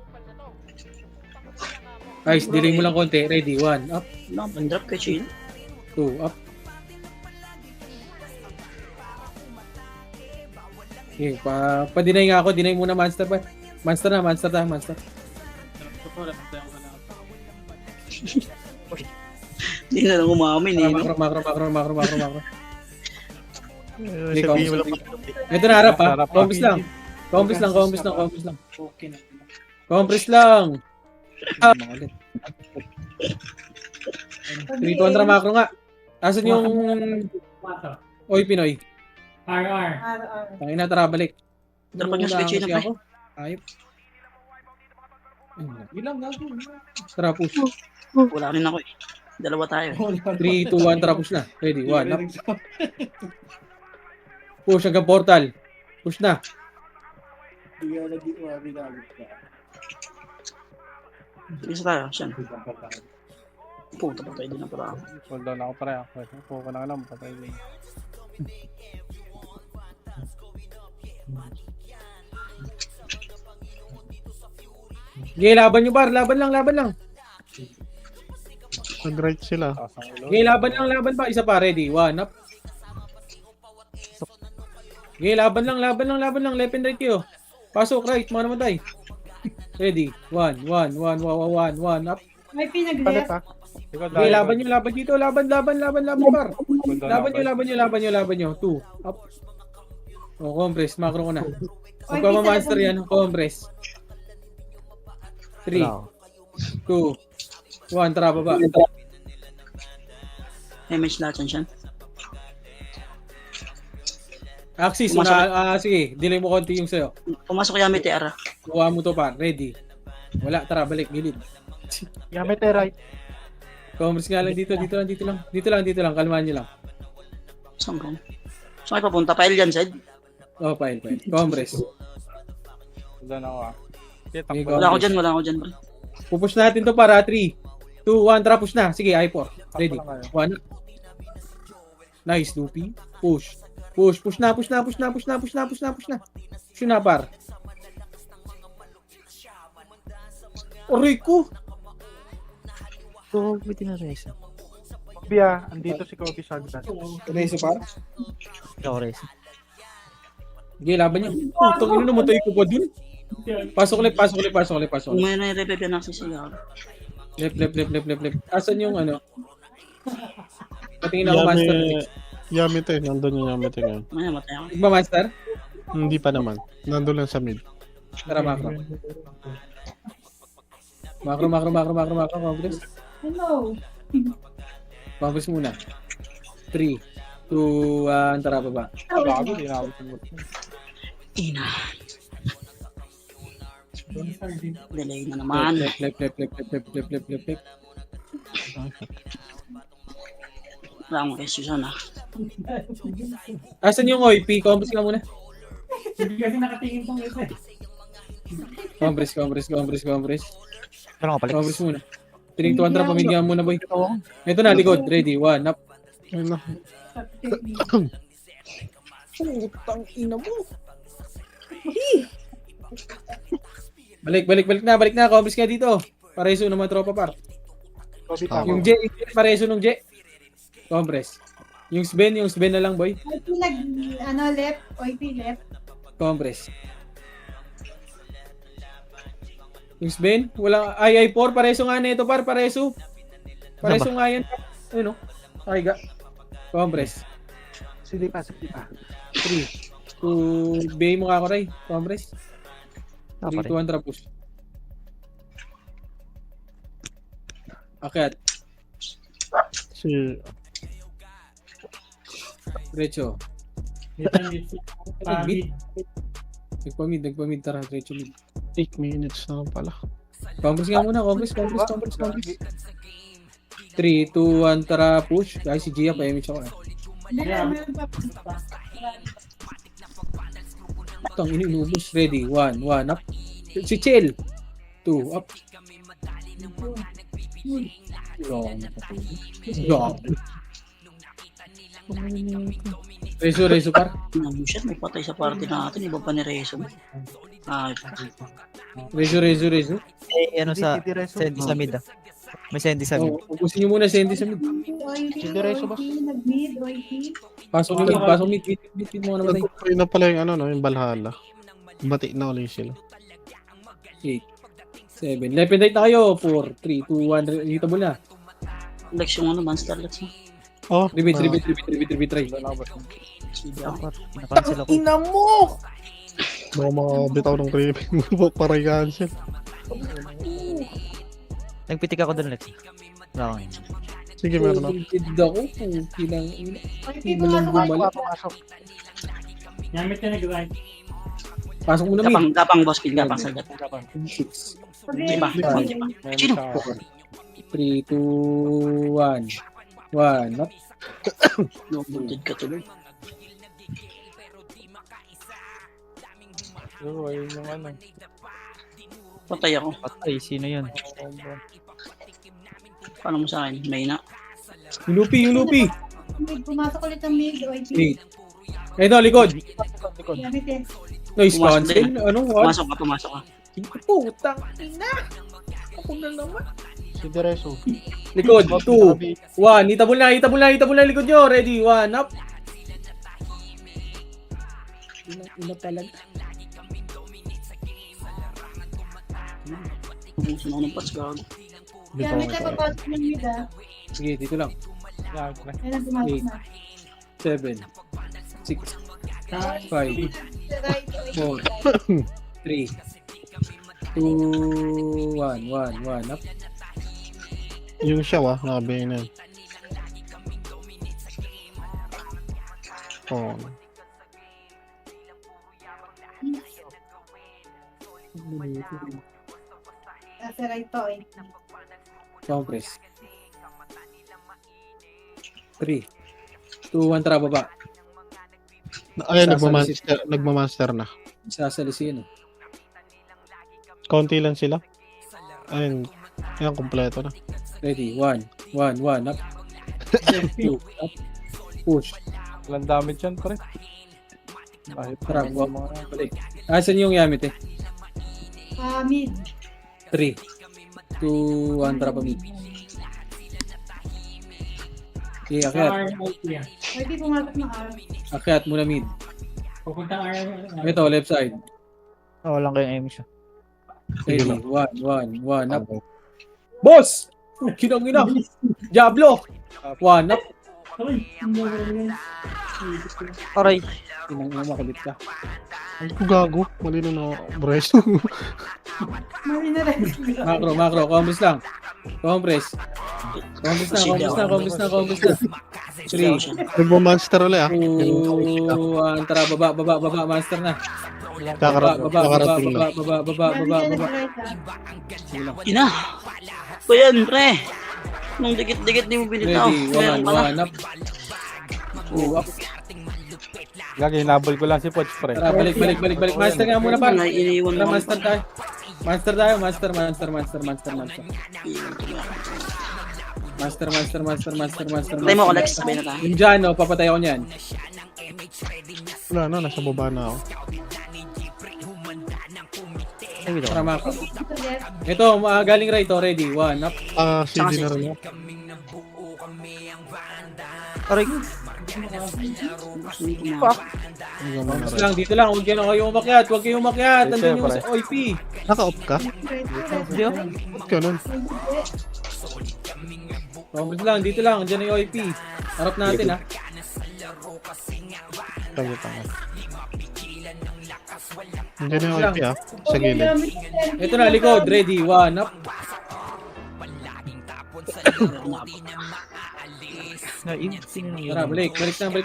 Ice, delay mo lang konti, ready, 1, up. Wala, pan-drop kay Chill. 2, up. Okay, pa-deny nga ako. Deny muna monster pa. Monster. Hindi na lang umamin eh. No? Makro. Sabihin mo lang. Ito na harap ha. Harap, Compres lang. Compres lang. Compres lang. Ulit. 3-2 makro nga. Asan yung Oy Pinoy? RR. Tangina, tara balik. Dapat yung switch na, pre. Ayop. Ilang gago. Tara push. Wala rin ako eh. Dalawa tayo. 3, 2, 1, tara push na. Ready, 1, up. Push hanggang portal. Push na. Isa tayo, siyan. Puta, patay din na pala ako. Hold on ako pare. Puko na lang. Patay din. Okay, laban nyo bar. Laban lang. Nag-right sila. Taas ang ulo. Okay, laban pa. Isa pa, ready, 1, up. Okay, laban lang. Left and right kayo. Pasok, right, mga namatay. Ready, 1, up. May Palit pinag-left. ha. Ikaw, Okay, dahil- laban dito. Laban, par. Hold on, Laban nyo. 2, up. O, compress. Macro ko na. Magpapamaster yan. Compress. 3, 2, 1. Tara, baba. Image lahat yan siyan. Axis, sige. Delay mo konti yung sayo. Pumasok Yami TR. Kuha mo to, par. Ready. Wala, tara, balik. Gilid. Yamete right. Compress nga lang dito lang. Kalmahan nyo lang. Saan ka? Saan kayo papunta? Pile yan, Zed? Oh, fine. Compress. Hold on ako ah. Okay, Okay, takbo. Wala ako dyan, bro. Pupush natin to para 3, 2, 1, tara push na. Sige, I4. Ready. 1. Nice, Lupi. Push na. Push na, par. Aray ko. So, pwede na rin. Bia, andito si Kobe Sagdan. Reso, par. Ikaw rin. Sige, laban nyo. Putang ino, namatay ko pa dun. Pasok ulit. Kung may na-revive yan access siya. Left. Asan yung ano? Patingin ako master. Yamete. Nandun yung Yamete ngayon. Maya, matay ako. Igba master? Hindi pa naman. Nandun lang sa mid. Tara, macro. Macro. Compress. Hello. Compress muna. 3, 2, 1, tara baba. Bago, di na ako sumut. Ina. Delay na naman. Left. Wala akong rescue sana. Asan yung OIP? Compress ka muna. Hindi kasi nakatingin tong isa eh. Compress. Pero nga pala. Compress muna. Tining 200, pamigyan muna boy. Ito na, likod. Ready, 1, up. Ayun na. Putang ina mo. Balik na. Compress ka dito. Pareso ng mga tropa par. Kobe tama. Yung J, pareso ng J. Compress. Yung Sven na lang boy. OIP left. OIP left. Compress. Yung Sven, wala, I4, pareso nga nito par, pareso nga yan. Ano? Ay ga. Compress. Sige pa. 3, 2, bay mo ka ako ray. Compress. 3, 2, 1, push. Akyat. Si Diretso. Pamid. Nagpamid. Tara, diretso mid. 8 minutes na lang pala. Compress nga muna. Compress. 3, 2, 1, tara, push. Dahil si Gia, pa-image ako. Meron pa. Itong inubos. Ready, 1, up. Si Chill. 2, up. Reso par. Shit, may patay sa party natin. Iba pa ni Rezo. Reso. Eh, ano sa Sandy sa mid ah. May Sandy sa mid. Ubusin nyo muna, Sandy sa mid. Nag-mid, OIP. Pasok mid. Mid mo naman. Ayun na pala yung ano, no, yung Valhalla. Bati na ulit sila. 8, 7. Left and right na kayo. 4, 3, 2, 1. Dito muna. Lex yung ano, monster Lex mo. Oh, Repeat, try. Sige ako. Nakancel ako. Ina mo! baka makabitaw ng creeping mo para i-cancel. Nagpitik ako doon, Lex. Wala akong. Sige, meron na. Hindi ako. Kilang ina. OIP, pumasok ulit. Pumasok. Gamit ka nag-right. Pasok mo na, Mid. Gapang boss, pin gapang sagat. 6, Diba? Sino? 3, 2, 1. 1. Up. No, bunted ka tuloy. Oo, ayun yung ano. Patay ako. Patay, sino yun? Paano mo sa akin? May na. Yung Lupi. Mid, pumasok ulit ang mid. OIP. 8. Ito, likod. Gamit eh. Noise Pumasok cancel. din. Ano, what? Pumasok ka. Putang ina. Ako na naman. Si Diretso. Likod, 2, 1. Itabol na. Likod nyo. Ready, 1. Up. Ina talaga. Pumusok na ng pats gago. Gamit eh, papasok ng mid ah. Sige, dito lang. Yan ang pumasok na. 7, 6, 5, 4, 3, 2, 1. Up. Yung siya, nakabi na yun. Oh. Nasa right to eh. Compress. 3, 2, 1, tara baba. Ayun, nagmamaster na. Sasalisin. Konti lang sila. Ayun, kompleto na. Ready, 1, up. 2, up. Push. Walang damage yan, pre. Kahit Tara, balik. Asan yung Yamit eh? Mid. 3, 2, 1, tara pa mid. Okay, akyat. OIP, pumasok ng R. Akyat muna mid. Pupunta ka Ito, left side. Oh, walang kayong aim siya. Ready, 1, up. Boss! Kinang ina! Diablo! 1, up. Aray. Kinang ina, makulit ka. Ay, gago. Mali na breso. Mali na rin. Macro, compress lang. Compress na. 3, Nagmamonster ulit 2, 1, tara, baba, master na. Kakarating na. Baba. Gamit eh, right ah. Ina! Ba yan, pre? Nung dikit-dikit di mo binitaw. Ready, Meron pala. 1, up. 2, up. Gagi, hinabol ko lang si Poch, pre. Tara, balik. Master nga muna pa. Ay, iniiwan Tara, mo. master tayo. Master. Patay mo, Alex. Sabay na tayo. Yung dyan, papatay ako niyan. Wala na, nasa baba na ako. Ay, wait Tara, ako. Macro. Dito left. Ito, galing right, ready. 1, up. CD na rin ako. Aray. Dito lang, huwag kayong umakyat. Andun yung sa OIP. Naka-off ka? Hindi oh. Ba't ka nun? Compress lang, dito lang. Andyan yung OIP. Harap natin, ha. Tayo. Nandiyan yung IP sa gilid. Gamit eh. Ito na, likod. Ready, 1, up. Naim. Sino nang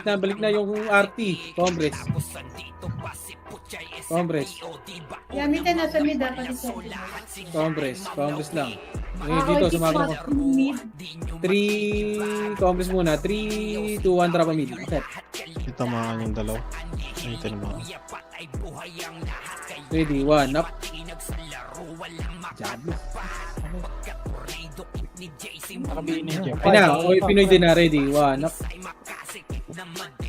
Tara, balik na yung RT. Compress. Gamit eh, nasa mid ah. Pati sa Compress lang. Dito, sumagra ko. pumasok ng mid. 3, compress muna. 3, 2, 1, tara pa mid. Set. Itamaan yung dalaw. Ay, tinamaan. Ready, 1, up. Diablo. Nakabiin ni Jeff. Ay na, oy, Pinoy din na. Ready, 1, up.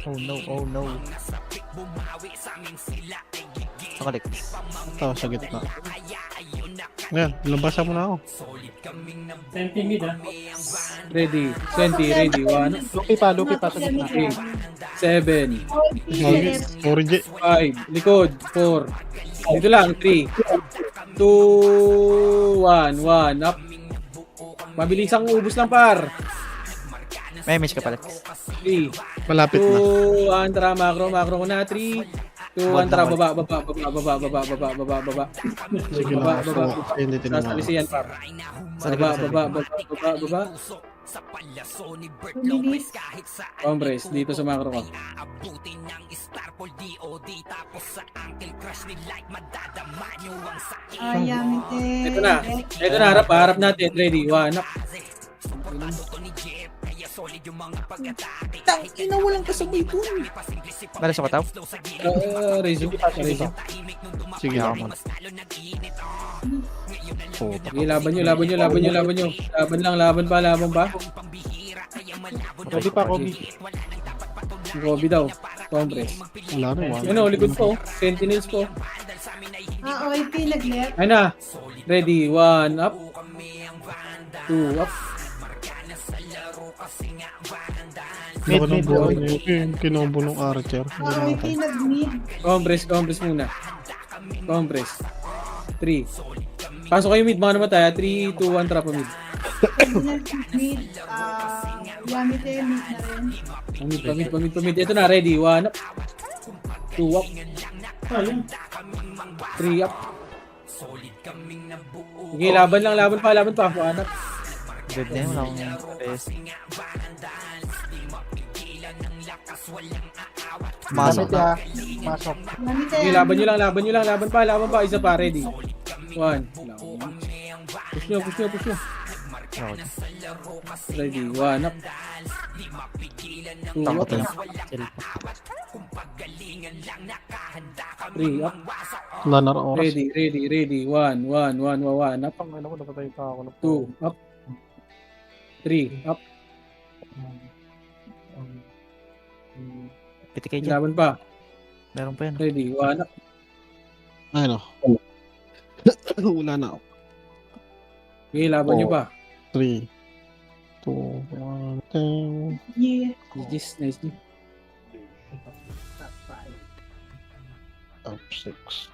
Oh no. Nakalik. Ito, sa gitna. Ngayon, labasan mo na ako. Sentimid ah. Ready, 1, up. Lupi pa sa gitna. 7, Sorry, J. 5, likod, 4. Dito lang, 3, 2, 1, up. Mabilisang ubus lang, par. May image ka pala. 3, Malapit na. 2, Antra, macro ko na. 3, 2, Antra, baba. Sige Baba, lang. baba. Hindi Sasali tinamaan. siyan, par. Sa likod, Baba. Luminis. Compress, dito sa macro ko. Yummy Ito na. Ito na, harap natin. Ready, 1, up. Ina, walang kasabay ko. Malas ako tao? Rezo. Sige Kaya ako lang. muna. Sige, laban nyo. Laban pa. Ready pa, Kobe. Kobe daw. Compress. Wala na. Ano, likod po. Sentinels po. OIP nag-left. Ayun na. Ready, 1, up. 2, up. Ako nang buhay na yun. Kinombo ng Archer. Hindi na OIP matay. nag-mid. Compress muna. Compress. 3. Pasok kayo mid, mga namatay. 3, 2, 1, trap mid. Mid. Yummy te, mid na rin. Pamid. Ito na, ready. 1, up. 2, up. Ayun. 3, up. Sige, laban pa. 1, up. Good na yun. Wala akong rest. Masok Gamit na. ya. Masok. Yummy te. Sige, laban nyo lang. Laban pa. Isa pa, ready. 1. Push nyo. Okay. Ready, 1, up. 2, Takot up. lang. Chill pa. 3, up. Wala na oras. Ready. 1, up. Ang ina ko, napatay pa ako. 2, up. 3, up. Piti kayo dyan. Laban pa. Meron pa yan. Ready, 1, up. Ayun o. Wala na ako. Okay, laban nyo pa. 3, 2, 1, 10. Yeah. Nice. Up 6.